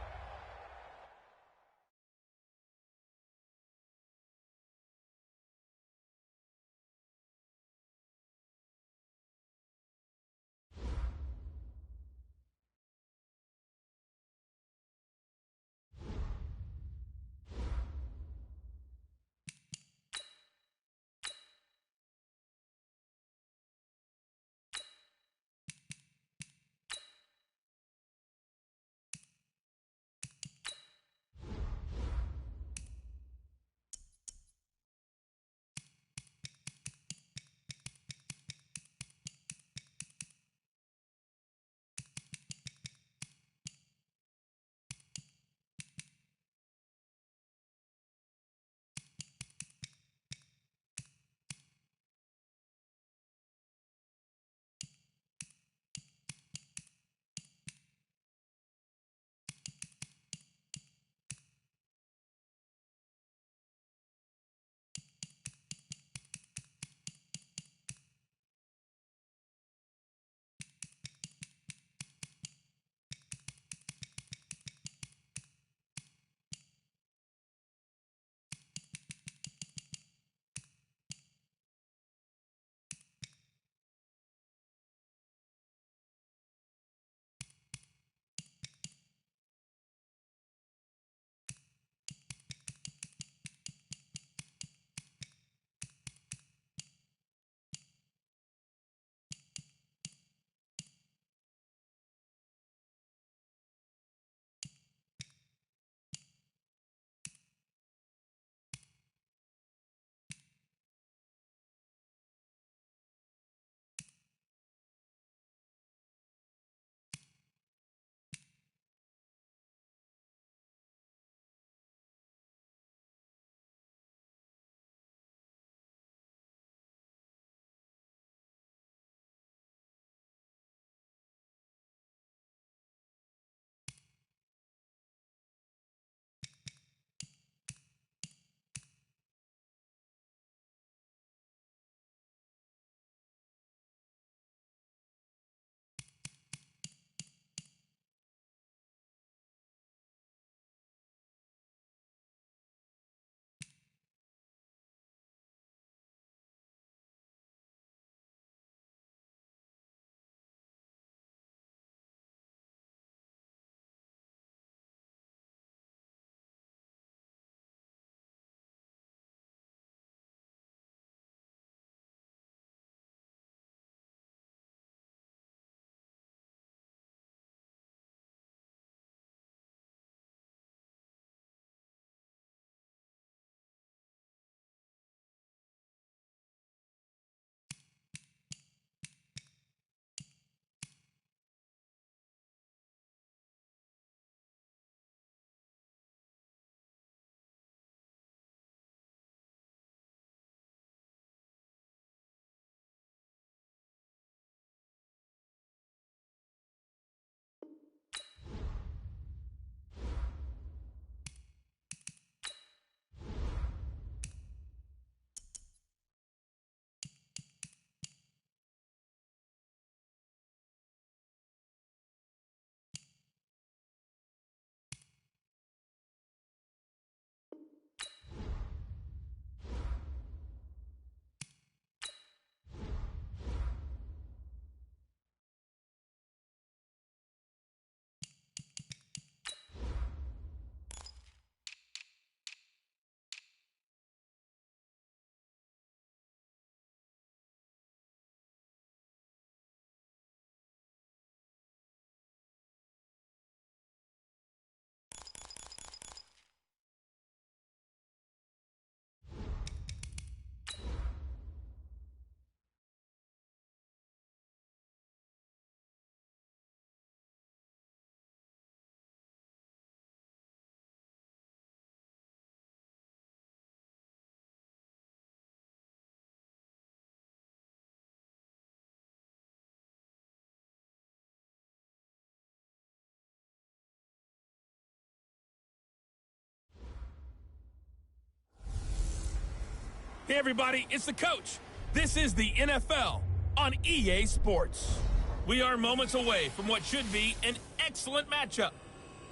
Hey, everybody, it's the coach. This is the NFL on EA Sports. We are moments away from what should be an excellent matchup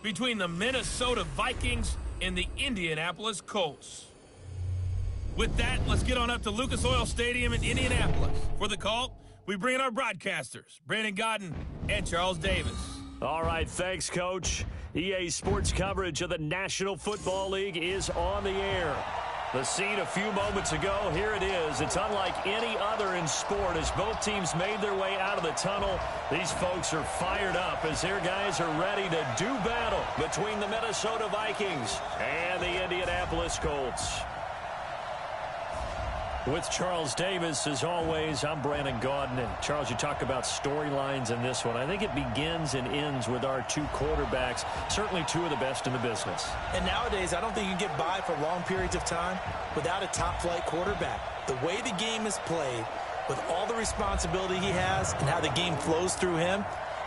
between the Minnesota Vikings and the Indianapolis Colts. With that, let's get on up to Lucas Oil Stadium in Indianapolis. For the call, we bring in our broadcasters, Brandon Godden and Charles Davis. All right, thanks, Coach. EA Sports coverage of the National Football League is on the air. The scene a few moments ago, here it is. It's unlike any other in sport as both teams made their way out of the tunnel. These folks are fired up as their guys are ready to do battle between the Minnesota Vikings and the Indianapolis Colts. With Charles Davis, as always, I'm Brandon Godden. And Charles, you talk about storylines in this one. I think it begins and ends with our two quarterbacks, certainly two of the best in the business. And nowadays, I don't think you can get by for long periods of time without a top-flight quarterback. The way the game is played, with all the responsibility he has and how the game flows through him,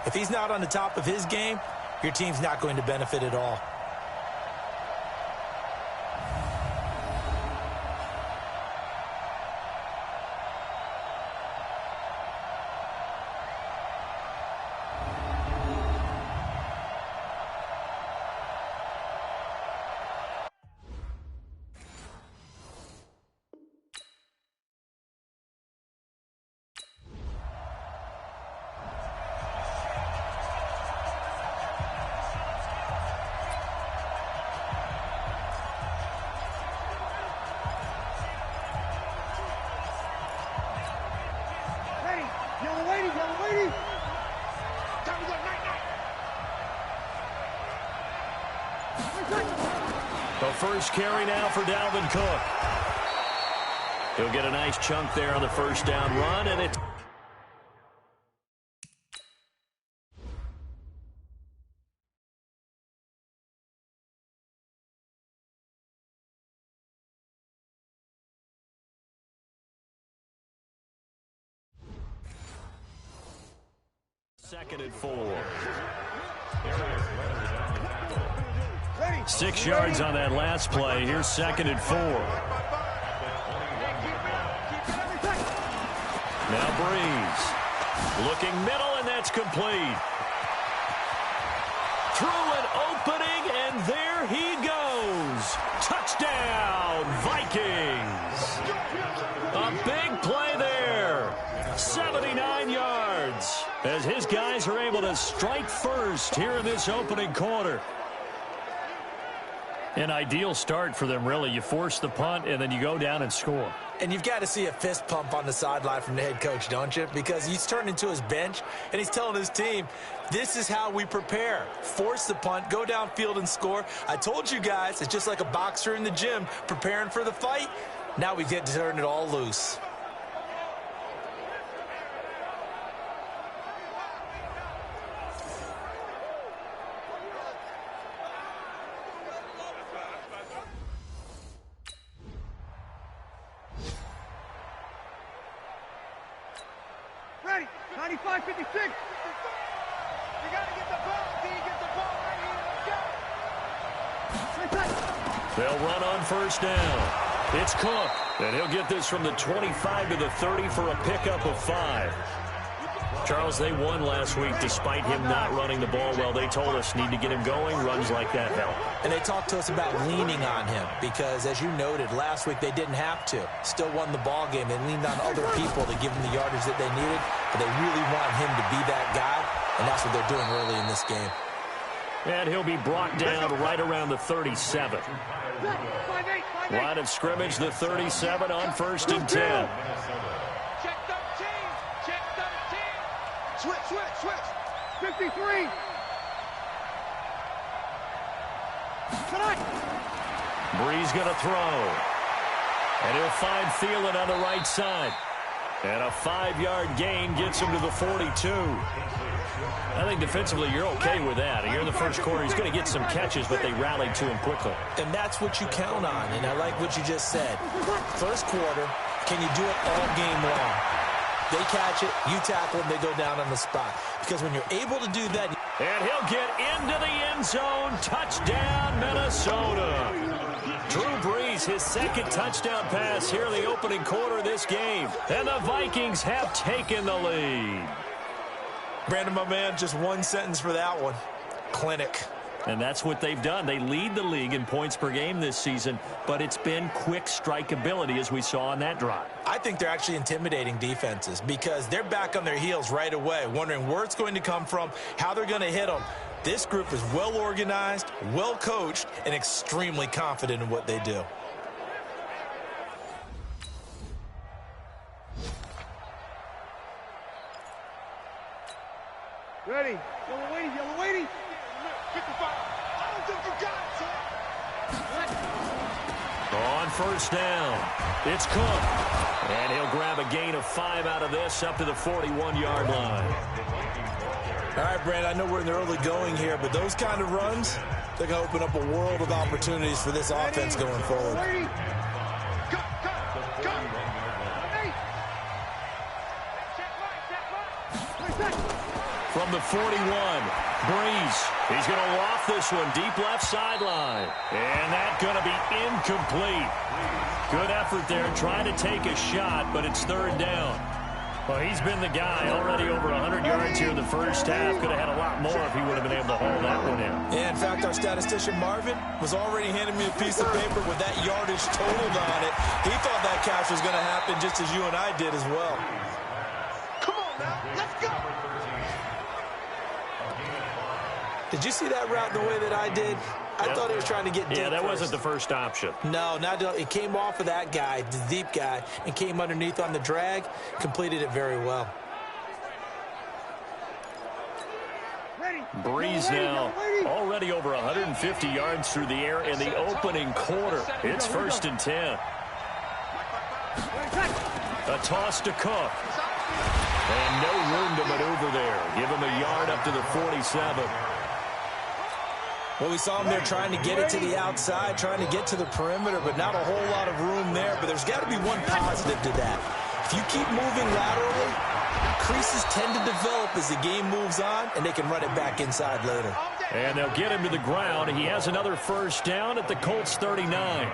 if he's not on the top of his game, your team's not going to benefit at all. The first carry now for Dalvin Cook. He'll get a nice chunk there on the first down run, and it. Second and 4. 6 yards on that last play. Here's second and 4. Now Breeze. Looking middle, and that's complete. Through an opening, and there he goes. Touchdown, Vikings. A big play there. 79 yards. As his guys are able to strike first here in this opening quarter. An ideal start for them, really. You force the punt, and then you go down and score. And you've got to see a fist pump on the sideline from the head coach, don't you? Because he's turned into his bench, and he's telling his team, this is how we prepare. Force the punt, go downfield and score. I told you guys, it's just like a boxer in the gym preparing for the fight. Now we get to turn it all loose. Ready, 95, 56. You got to get the ball. D, get the ball right here. Let's go. They'll run on first down. It's Cook, and he'll get this from the 25 to the 30 for a pickup of 5. Charles, they won last week despite him not running the ball well. They told us need to get him going. Runs like that help. And they talked to us about leaning on him because, as you noted, last week they didn't have to. Still won the ball game. They leaned on other people to give them the yardage that they needed, but they really want him to be that guy, and that's what they're doing early in this game. And he'll be brought down right around the 37. Line of scrimmage, the 37 on first and 10. Switch. 53. Breeze going to throw. And he'll find Thielen on the right side. And a 5-yard gain gets him to the 42. I think defensively you're okay with that. Here in the first quarter, he's going to get some catches, but they rallied to him quickly. And that's what you count on, and I like what you just said. First quarter, can you do it all game long? They catch it, you tackle them, they go down on the spot. Because when you're able to do that... And he'll get into the end zone. Touchdown, Minnesota. Drew Brees, his second touchdown pass here in the opening quarter of this game. And the Vikings have taken the lead. Brandon, my man, just one sentence for that one. Clinic. And that's what they've done. They lead the league in points per game this season, but it's been quick strikeability as we saw on that drive. I think they're actually intimidating defenses because they're back on their heels right away, wondering where it's going to come from, how they're going to hit them. This group is well organized, well coached, and extremely confident in what they do. Ready. Yellow waiting, yellow waiting. 55. I don't think you got it, son. On first down, it's Cook. And he'll grab a gain of 5 out of this up to the 41-yard line. All right, Brandon, I know we're in the early going here, but those kind of runs, they're going to open up a world of opportunities for this offense going forward. From the 41, Brees. He's going to loft this one deep left sideline. And that's going to be incomplete. Good effort there trying to take a shot, but it's third down. Well, he's been the guy already over 100 yards here in the first half. Could have had a lot more if he would have been able to hold that one in. Yeah, in fact, our statistician Marvin was already handing me a piece of paper with that yardage totaled on it. He thought that catch was going to happen just as you and I did as well. Come on now, let's go. Did you see that route the way that I did? I thought he was trying to get deep. Yeah, that first. wasn't the first option. No, not it came off of that guy, the deep guy, and came underneath on the drag. Completed it very well. Brees now already over 150 yards through the air in the opening quarter. It's first and 10. A toss to Cook. And no room to maneuver there. Give him a yard up to the 47. Well, we saw him there trying to get it to the outside, trying to get to the perimeter, but not a whole lot of room there. But there's got to be one positive to that. If you keep moving laterally, creases tend to develop as the game moves on, and they can run it back inside later. And they'll get him to the ground. He has another first down at the Colts 39.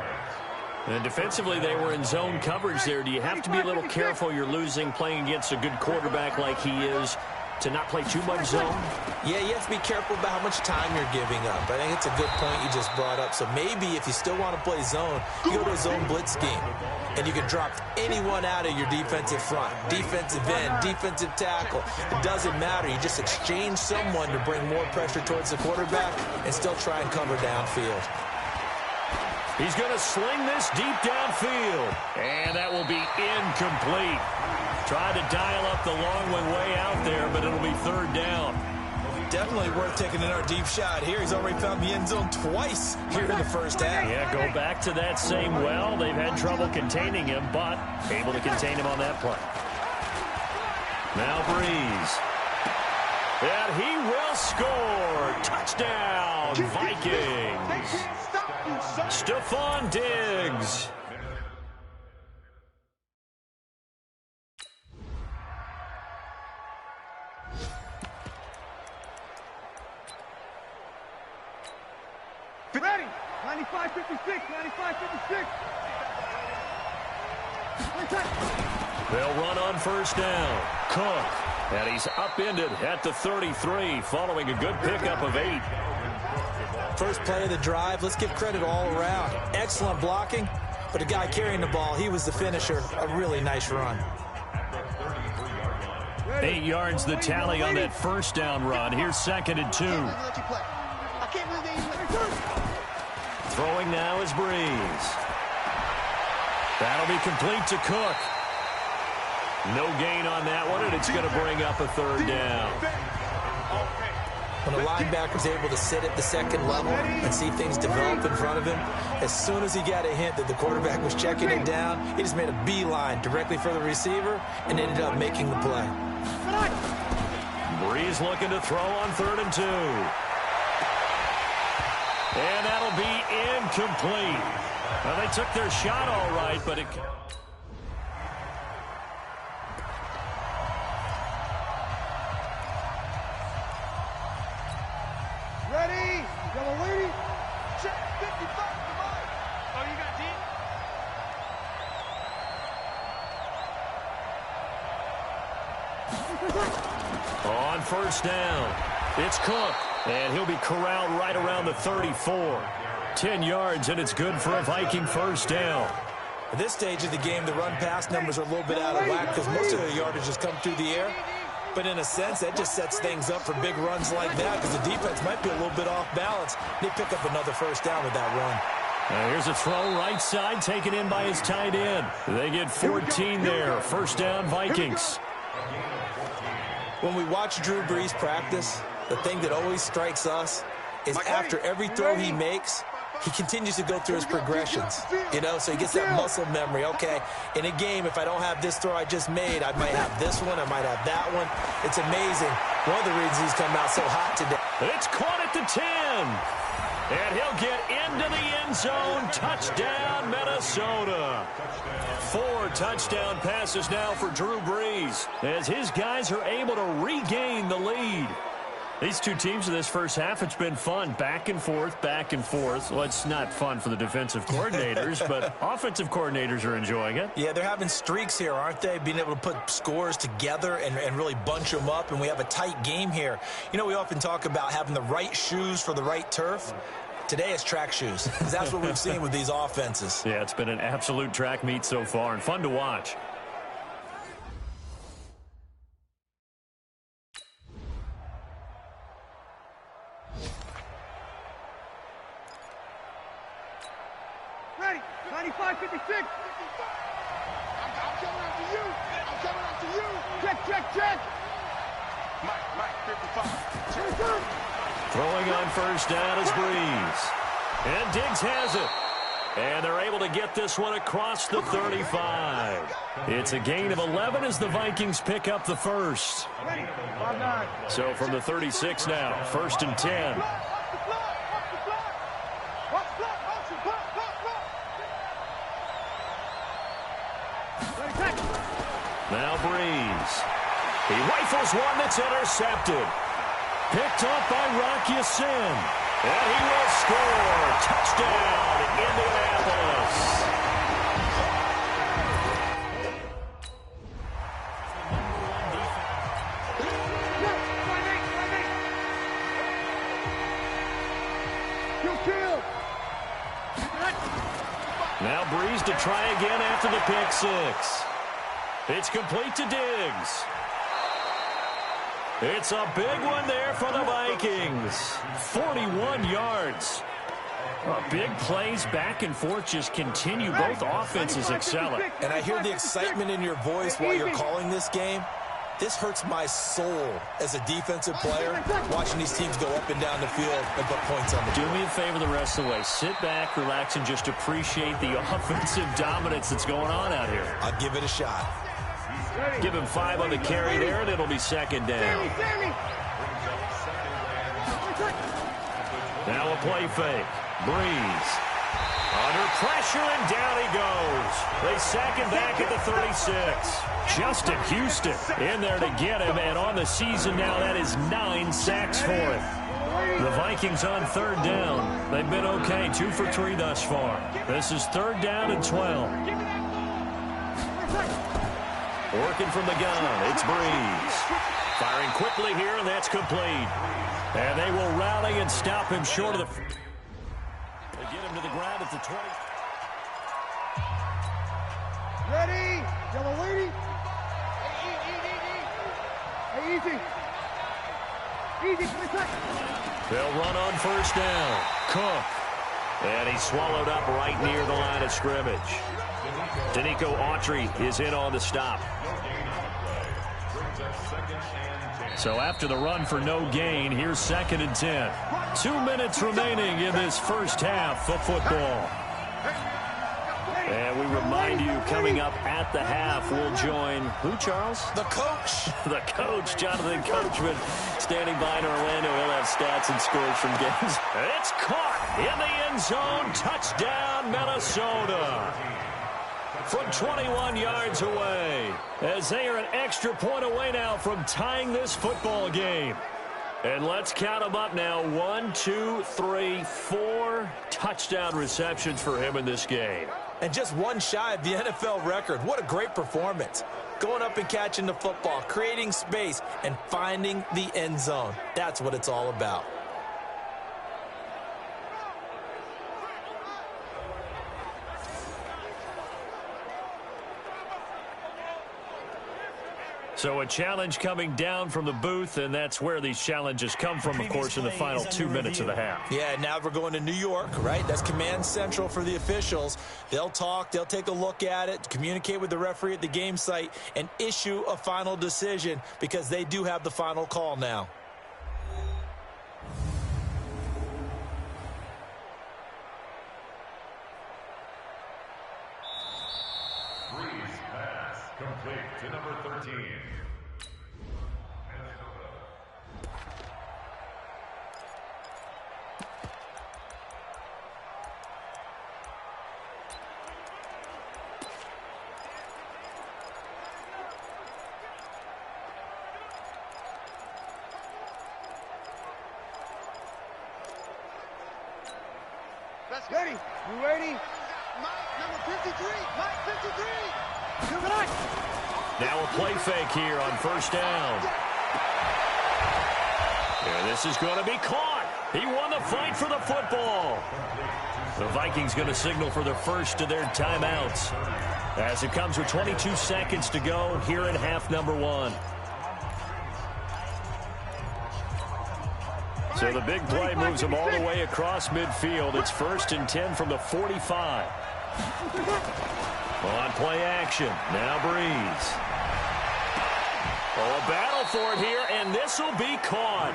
And defensively, they were in zone coverage there. Do you have to be a little careful you're losing playing against a good quarterback like he is to not play too much zone? Yeah, you have to be careful about how much time you're giving up. I think it's a good point you just brought up. So maybe if you still want to play zone, you go to a zone blitz scheme. And you can drop anyone out of your defensive front. Defensive end, defensive tackle. It doesn't matter. You just exchange someone to bring more pressure towards the quarterback and still try and cover downfield. He's going to sling this deep downfield. And that will be incomplete. Tried to dial up the long one way out there, but it'll be third down. Definitely worth taking another deep shot here. He's already found the end zone twice here in the first half. Yeah, go back to that same well. They've had trouble containing him, but able to contain him on that play. Now Brees. And he will score. Touchdown, Vikings. Stephon Diggs. Ready. 95-56, 95-56. They'll run on first down. Cook. And he's upended at the 33 following a good pickup of 8. First play of the drive. Let's give credit all around. Excellent blocking, but the guy carrying the ball, he was the finisher. A really nice run. 8 yards the tally on that first down run. Here's second and 2. Throwing now is Brees. That'll be complete to Cook. No gain on that one, and it's going to bring up a third down. When a linebacker's able to sit at the second level and see things develop in front of him, as soon as he got a hint that the quarterback was checking it down, he just made a beeline directly for the receiver and ended up making the play. Brees looking to throw on third and 2. And that'll be incomplete. Well, they took their shot all right, but it... Ready. Yellow waiting. Check 55 to Mike. On first down, it's Cook, and he'll be corralled right around the 34. 10 yards, and it's good for a Viking first down. At this stage of the game, the run-pass numbers are a little bit out of whack because most of the yardage has come through the air. But in a sense, that just sets things up for big runs like that because the defense might be a little bit off balance. They pick up another first down with that run. Here's a throw right side taken in by his tight end. They get 14 there. First down, Vikings. When we watch Drew Brees practice, the thing that always strikes us is after every throw he makes, he continues to go through his progressions, you know, so he gets that muscle memory. Okay, in a game, if I don't have this throw I just made, I might have this one, I might have that one. It's amazing. One of the reasons he's come out so hot today. It's caught at the 10. And he'll get into the end zone. Touchdown, Minnesota. 4 touchdown passes now for Drew Brees as his guys are able to regain the lead. These two teams in this first half, it's been fun. Back and forth, back and forth. Well, it's not fun for the defensive coordinators, but offensive coordinators are enjoying it. Yeah, they're having streaks here, aren't they? Being able to put scores together and really bunch them up, and we have a tight game here. You know, we often talk about having the right shoes for the right turf. Today it's track shoes. That's what we've seen with these offenses. Yeah, it's been an absolute track meet so far and fun to watch. Ready, 95, 56. I'm coming after you. I'm coming after you. Check. Mike, 55. Throwing on first down is Brees. And Diggs has it. And they're able to get this one across the 35. It's a gain of 11 as the Vikings pick up the first. So from the 36 now, 1st and 10. Now Brees. He rifles one that's intercepted. Picked up by Rocky Sin. And he will score. Touchdown, Indianapolis. Now Brees to try again after the pick six. It's complete to Diggs. It's a big one there for the Vikings. 41 yards. Big plays back and forth just continue. Both offenses excelling. And I hear the excitement in your voice while you're calling this game. This hurts my soul as a defensive player, watching these teams go up and down the field and put points on the board. Do me a favor the rest of the way. Sit back, relax, and just appreciate the offensive dominance that's going on out here. I'll give it a shot. Give him 5 on the carry there, and it'll be second down. Now a play fake. Brees. Under pressure, and down he goes. They sack him back at the 36. Justin Houston in there to get him, and on the season now, that is 9 sacks for him. The Vikings on 3rd down. They've been okay, 2 for 3 thus far. This is 3rd down and 12. Working from the gun, it's Brees. Firing quickly here, and that's complete. And they will rally and stop him short of the... They get him to the ground at the 20. Ready, yellow lady. Hey, easy. They'll run on first down. Cook. And he's swallowed up right near the line of scrimmage. Danico Autry is in on the stop. So after the run for no gain, here's 2nd and 10. 2 minutes remaining in this first half of football. And we remind you, coming up at the half, we'll join who, Charles? The coach. The coach, Jonathan Coachman, standing by in Orlando. He'll have stats and scores from games. It's caught in the end zone. Touchdown, Minnesota. From 21 yards away, as they are an extra point away now from tying this football game. And let's count them up now. 1, 2, 3, 4 touchdown receptions for him in this game. And just one shy of the NFL record. What a great performance. going up and catching the football, creating space, and finding the end zone. That's what it's all about. So a challenge coming down from the booth, and that's where these challenges come from, of course, in the final 2 minutes of the half. Yeah, now we're going to New York, right? That's command central for the officials. They'll talk, they'll take a look at it, communicate with the referee at the game site, and issue a final decision because they do have the final call now. Complete to number 13. That's ready. You ready? Mike, number 53. Mike, 53. Now a play fake here on first down. And this is going to be caught. He won the fight for the football. The Vikings going to signal for the first of their timeouts as it comes with 22 seconds to go here in half number 1. So the big play moves them all the way across midfield. It's 1st and 10 from the 45. On play action. Now Breeze. Oh, a battle for it here, and this will be caught.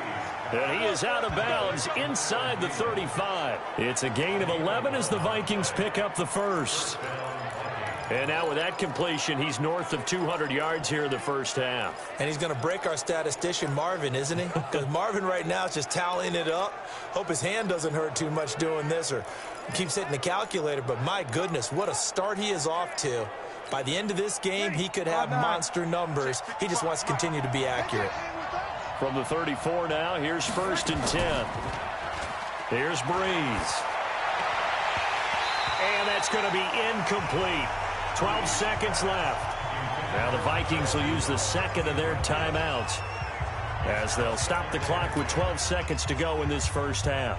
And he is out of bounds inside the 35. It's a gain of 11 as the Vikings pick up the first. And now with that completion, he's north of 200 yards here in the first half. And he's going to break our statistician, Marvin, isn't he? Because Marvin right now is just tallying it up. Hope his hand doesn't hurt too much doing this or keeps hitting the calculator. But my goodness, what a start he is off to. By the end of this game, he could have monster numbers. He just wants to continue to be accurate. From the 34 now, here's 1st and 10. Here's Breeze. And that's going to be incomplete. 12 seconds left. Now the Vikings will use the second of their timeouts as they'll stop the clock with 12 seconds to go in this first half.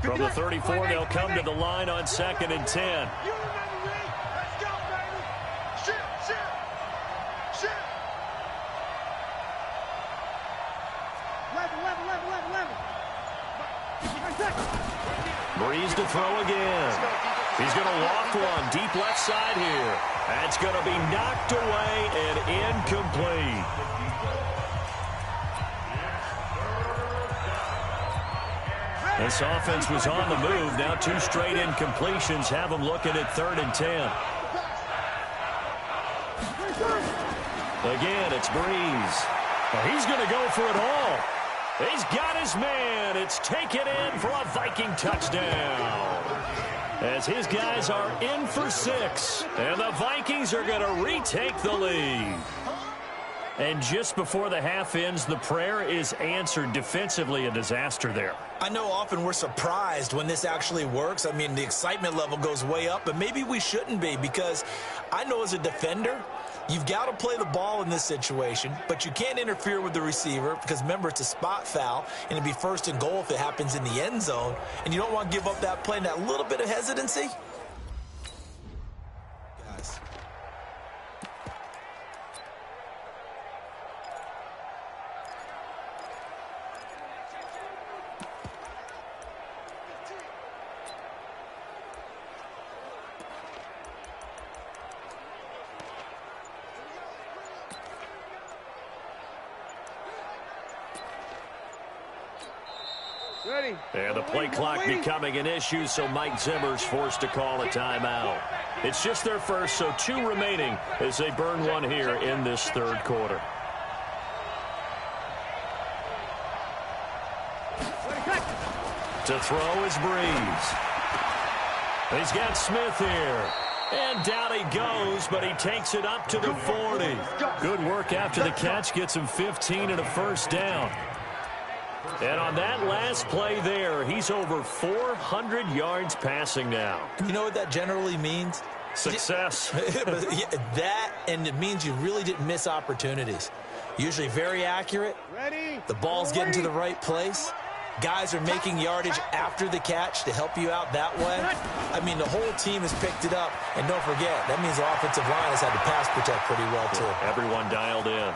From the 34, they'll come to the line on 2nd and 10. Breeze to throw again. He's going to loft one deep left side here. That's going to be knocked away and incomplete. This offense was on the move. Now 2 straight incompletions have them looking at 3rd and 10. Again, it's Breeze. Well, he's going to go for it all. He's got his man. It's taken in for a Viking touchdown. As his guys are in for 6. And the Vikings are going to retake the lead. And just before the half ends, the prayer is answered. Defensively, a disaster there. I know often we're surprised when this actually works. I mean, the excitement level goes way up, but maybe we shouldn't be because I know as a defender, you've got to play the ball in this situation, but you can't interfere with the receiver because, remember, it's a spot foul, and it'd be 1st and goal if it happens in the end zone, and you don't want to give up that play and that little bit of hesitancy. Guys. Ready. And the play clock becoming an issue, so Mike Zimmer's forced to call a timeout. It's just their first, so 2 remaining as they burn one here in this 3rd quarter. To throw is Breeze. He's got Smith here. And down he goes, but he takes it up to the 40. Good work after the catch. Gets him 15 and a first down. And on that last play there, he's over 400 yards passing now. You know what that generally means? Success. That, and it means you really didn't miss opportunities. Usually very accurate. The ball's getting to the right place. Guys are making yardage after the catch to help you out that way. I mean, the whole team has picked it up. And don't forget, that means the offensive line has had to pass protect pretty well, too. Everyone dialed in.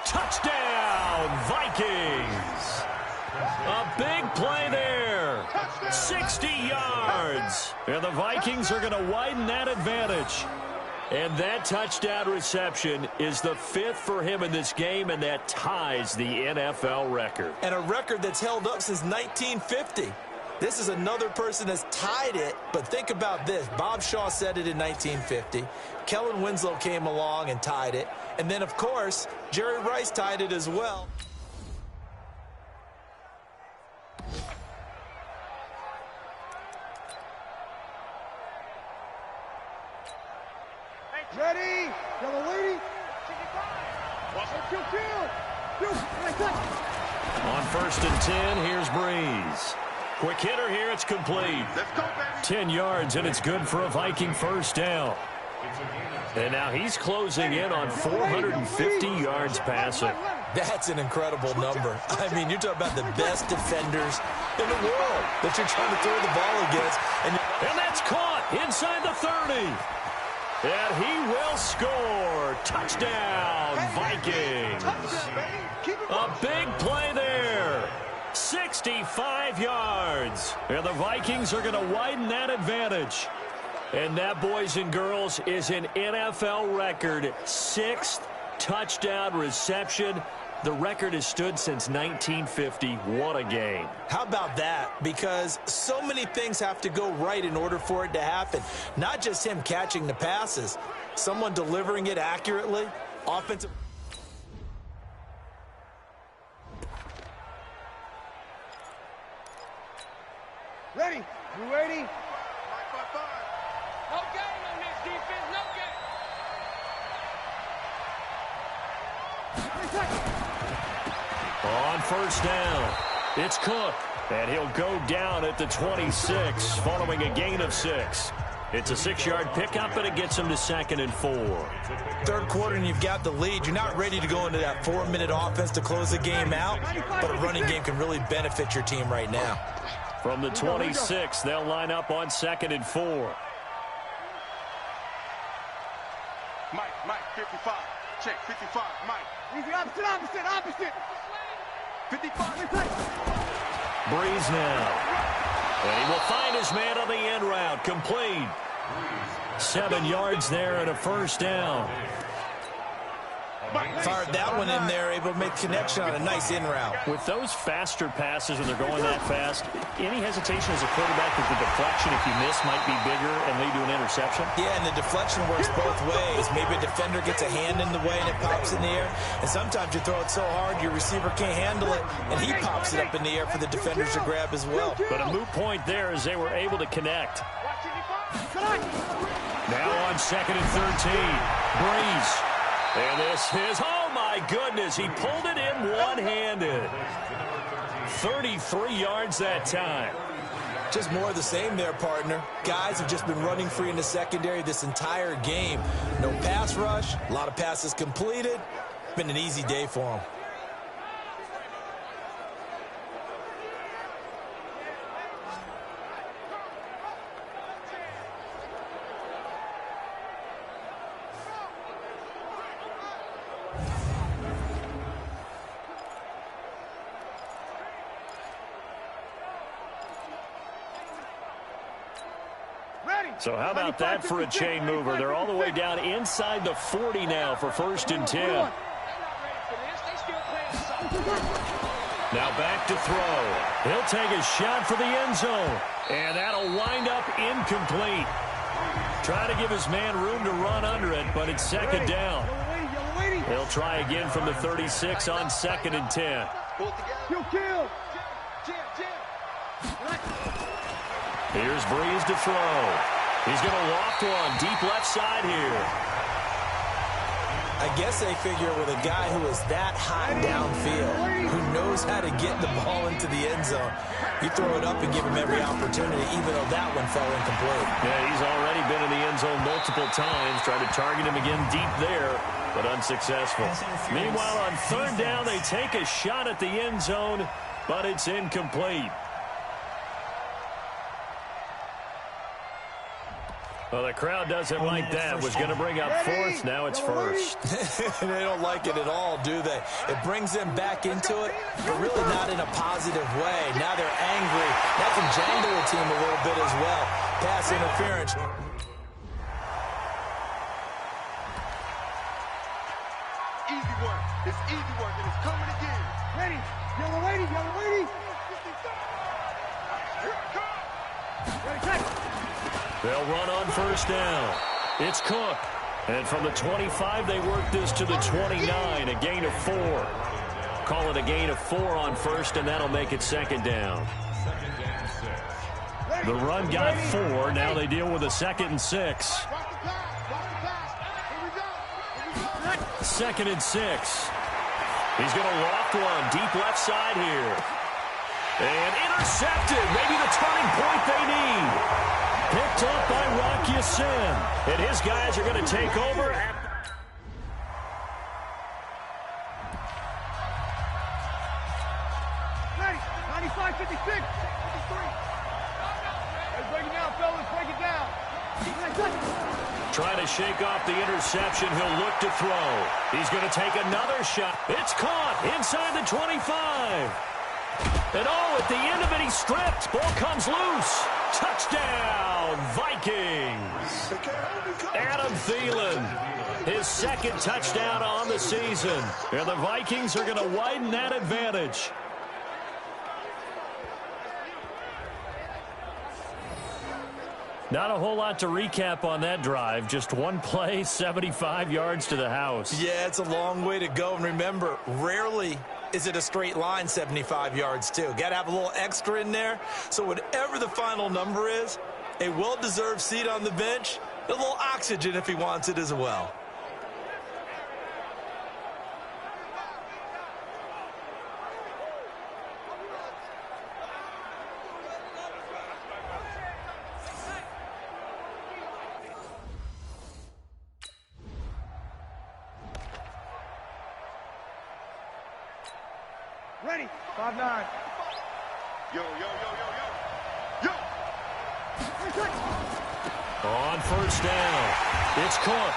Touchdown, Vikings. A big play there. 60 yards. And the Vikings are going to widen that advantage. And that touchdown reception is the 5th for him in this game, and that ties the NFL record. And a record that's held up since 1950. This is another person that's tied it, but think about this. Bob Shaw said it in 1950. Kellen Winslow came along and tied it. And then, of course, Jerry Rice tied it as well. Ready? Yellow lady. On 1st and 10, here's Breeze. Quick hitter here, it's complete. Let's go, baby. 10 yards, and it's good for a Viking first down. And now he's closing in on 450 yards passing. That's an incredible number. I mean, you're talking about the best defenders in the world that you're trying to throw the ball against. And that's caught inside the 30. And he will score. Touchdown, Vikings. A big play there. 65 yards. And the Vikings are going to widen that advantage. And that, boys and girls, is an NFL record 6th touchdown reception. The record has stood since 1950. What a game. How about that? Because so many things have to go right in order for it to happen. Not just him catching the passes. Someone delivering it accurately. Offensive. Ready? You ready? No game on this defense, no game. On 1st down, it's Cook, and he'll go down at the 26 following a gain of 6. It's a 6-yard pickup, and it gets him to 2nd and 4. Third quarter, and you've got the lead. You're not ready to go into that 4-minute offense to close the game out, but a running game can really benefit your team right now. From the 26, they'll line up on 2nd and 4. Mike, 55. Check, 55, Mike. Easy, opposite. 55. Breeze now. And he will find his man on the end route. Complete. 7 yards there and a first down. Fired that one in there, able to make connection on a nice in route. With those faster passes when they're going that fast, any hesitation as a quarterback that the deflection, if you miss, might be bigger and lead to an interception? Yeah, and the deflection works both ways. Maybe a defender gets a hand in the way and it pops in the air. And sometimes you throw it so hard your receiver can't handle it, and he pops it up in the air for the defenders to grab as well. But a moot point there as they were able to connect. Now on 2nd and 13, Breeze. And this is, oh my goodness, he pulled it in one-handed. 33 yards that time. Just more of the same there, partner. Guys have just been running free in the secondary this entire game. No pass rush, a lot of passes completed. Been an easy day for them. So how about that for a chain mover? They're all the way down inside the 40 now for 1st and 10. Now back to throw. He'll take a shot for the end zone. And that'll wind up incomplete. Try to give his man room to run under it, but it's 2nd down. He'll try again from the 36 on 2nd and 10. Here's Breeze to throw. He's going to loft one deep left side here. I guess they figure with a guy who is that hot downfield, who knows how to get the ball into the end zone, you throw it up and give him every opportunity, even though that one fell incomplete. Yeah, he's already been in the end zone multiple times, tried to target him again deep there, but unsuccessful. Meanwhile, on third down, they take a shot at the end zone, but it's incomplete. Well, the crowd doesn't like that. Was going to bring up fourth. Now it's first. They don't like it at all, do they? It brings them back into it, but really not in a positive way. Now they're angry. That can jangle the team a little bit as well. Pass interference. Easy work. It's easy work, and it's coming again. Ready. Yellow lady, yellow lady. Ready, take. They'll run on first down. It's Cook. And from the 25, they work this to the 29, a gain of 4. Call it a gain of 4 on first, and that'll make it second down. The run got 4. Now they deal with a 2nd and 6. 2nd and 6. He's going to loft one deep left side here. And intercepted. Maybe the turning point they need. Picked up by Ayoglizzy562's. And his guys are going to take over. Ready. 95, 56. 53. Let's break it down, fellas. Break it down. Trying to shake off the interception. He'll look to throw. He's going to take another shot. It's caught inside the 25. And at the end of it, he's stripped. Ball comes loose. Touchdown, Vikings. Adam Thielen, his 2nd touchdown on the season. And the Vikings are going to widen that advantage. Not a whole lot to recap on that drive. Just one play, 75 yards to the house. Yeah, it's a long way to go. And remember, rarely is it a straight line 75 yards, too. Got to have a little extra in there. So whatever the final number is, a well-deserved seat on the bench, a little oxygen if he wants it as well. Ready. 5-9. Yo, yo, yo, yo, yo. Yo. On first down, it's Cook.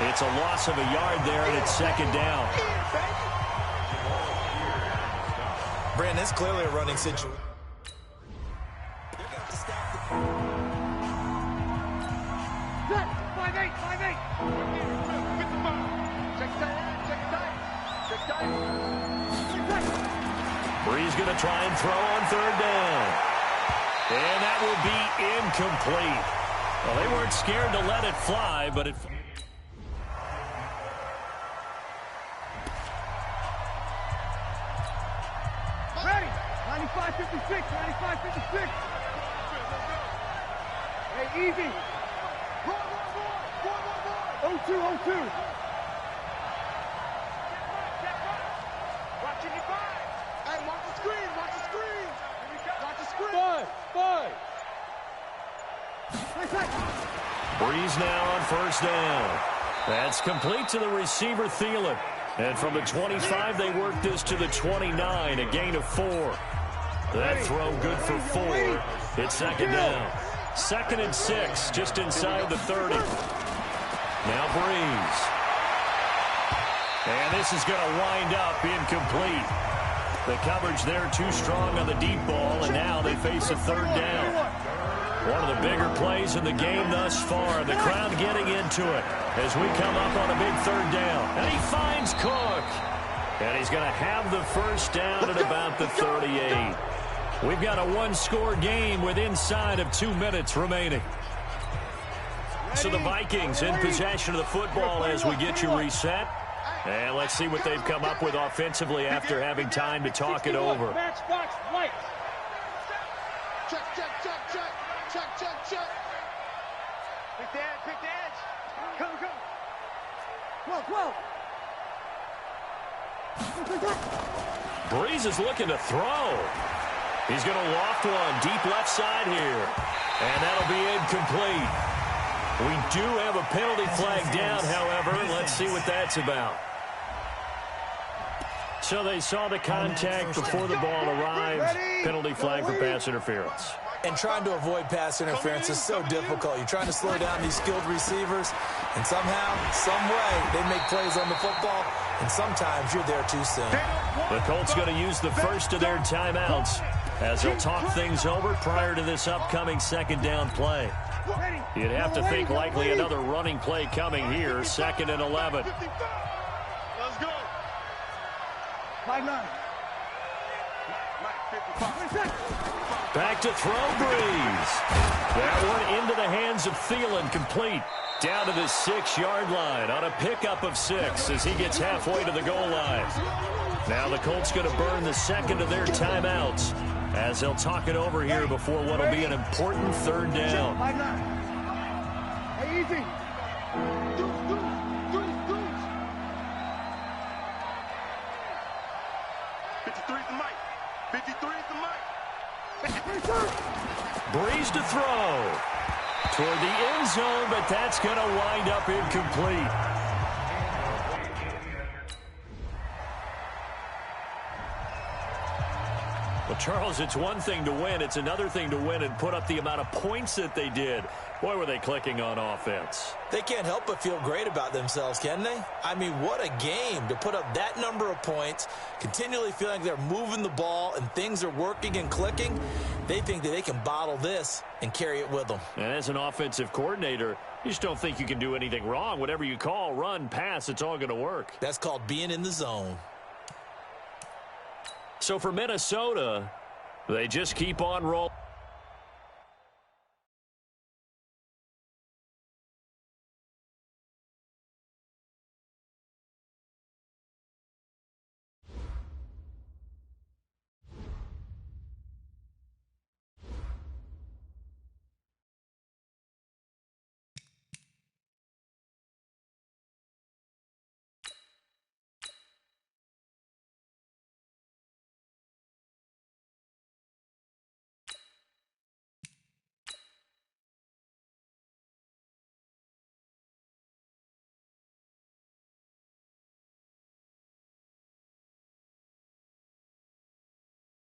It's a loss of a yard there, and it's 2nd down. Brandon, it's clearly a running situation. Set. 5-8, 5-8. Check tight, check tight. Check tight. Bree's going to try and throw on third down. And that will be incomplete. Well, they weren't scared to let it fly, but it... Ready. 95, 56, 95, 56. Hey, easy. Roll. 0-2. Hey, watch the screen. Watch the screen. Watch the screen. 5. Breeze now on first down. That's complete to the receiver, Thielen. And from the 25, they work this to the 29, a gain of 4. That throw good for 4. It's 2nd down. 2nd and 6, just inside the 30. Now Breeze. And this is going to wind up incomplete. The coverage there too strong on the deep ball, and now they face a 3rd down. One of the bigger plays in the game thus far. The crowd getting into it as we come up on a big 3rd down. And he finds Cook. And he's going to have the first down at about the 38. We've got a one-score game with inside of 2 minutes remaining. So the Vikings in possession of the football as we get you reset. And let's see what they've come up with offensively after having time to talk it over. Matchbox light. Check, check, check, check. Check, check, check. Pick the edge, pick the edge. Come. Breeze is looking to throw. He's going to loft one deep left side here. And that'll be incomplete. We do have a penalty flag down, however. Let's see what that's about. So they saw the contact before the ball arrived. Penalty flag for pass interference. And trying to avoid pass interference is so difficult. You're trying to slow down these skilled receivers, and somehow, some way, they make plays on the football, and sometimes you're there too soon. The Colts going to use the first of their timeouts as they'll talk things over prior to this upcoming second down play. You'd have to think likely another running play coming here, 2nd and 11. Let's go. 5-9. Back to throw, Breeze. That one into the hands of Thielen, complete. Down to the 6-yard line on a pickup of 6 as he gets halfway to the goal line. Now the Colts going to burn the second of their timeouts as they'll talk it over here before what will be an important 3rd down. Hey, easy. 53 is the mic. 53 is the mic. Breeze to throw toward the end zone, but that's going to wind up incomplete. Well, Charles, it's one thing to win. It's another thing to win and put up the amount of points that they did. Boy, were they clicking on offense. They can't help but feel great about themselves, can they? I mean, what a game to put up that number of points, continually feeling like they're moving the ball and things are working and clicking. They think that they can bottle this and carry it with them. And as an offensive coordinator, you just don't think you can do anything wrong. Whatever you call, run, pass, it's all going to work. That's called being in the zone. So for Minnesota, they just keep on rolling.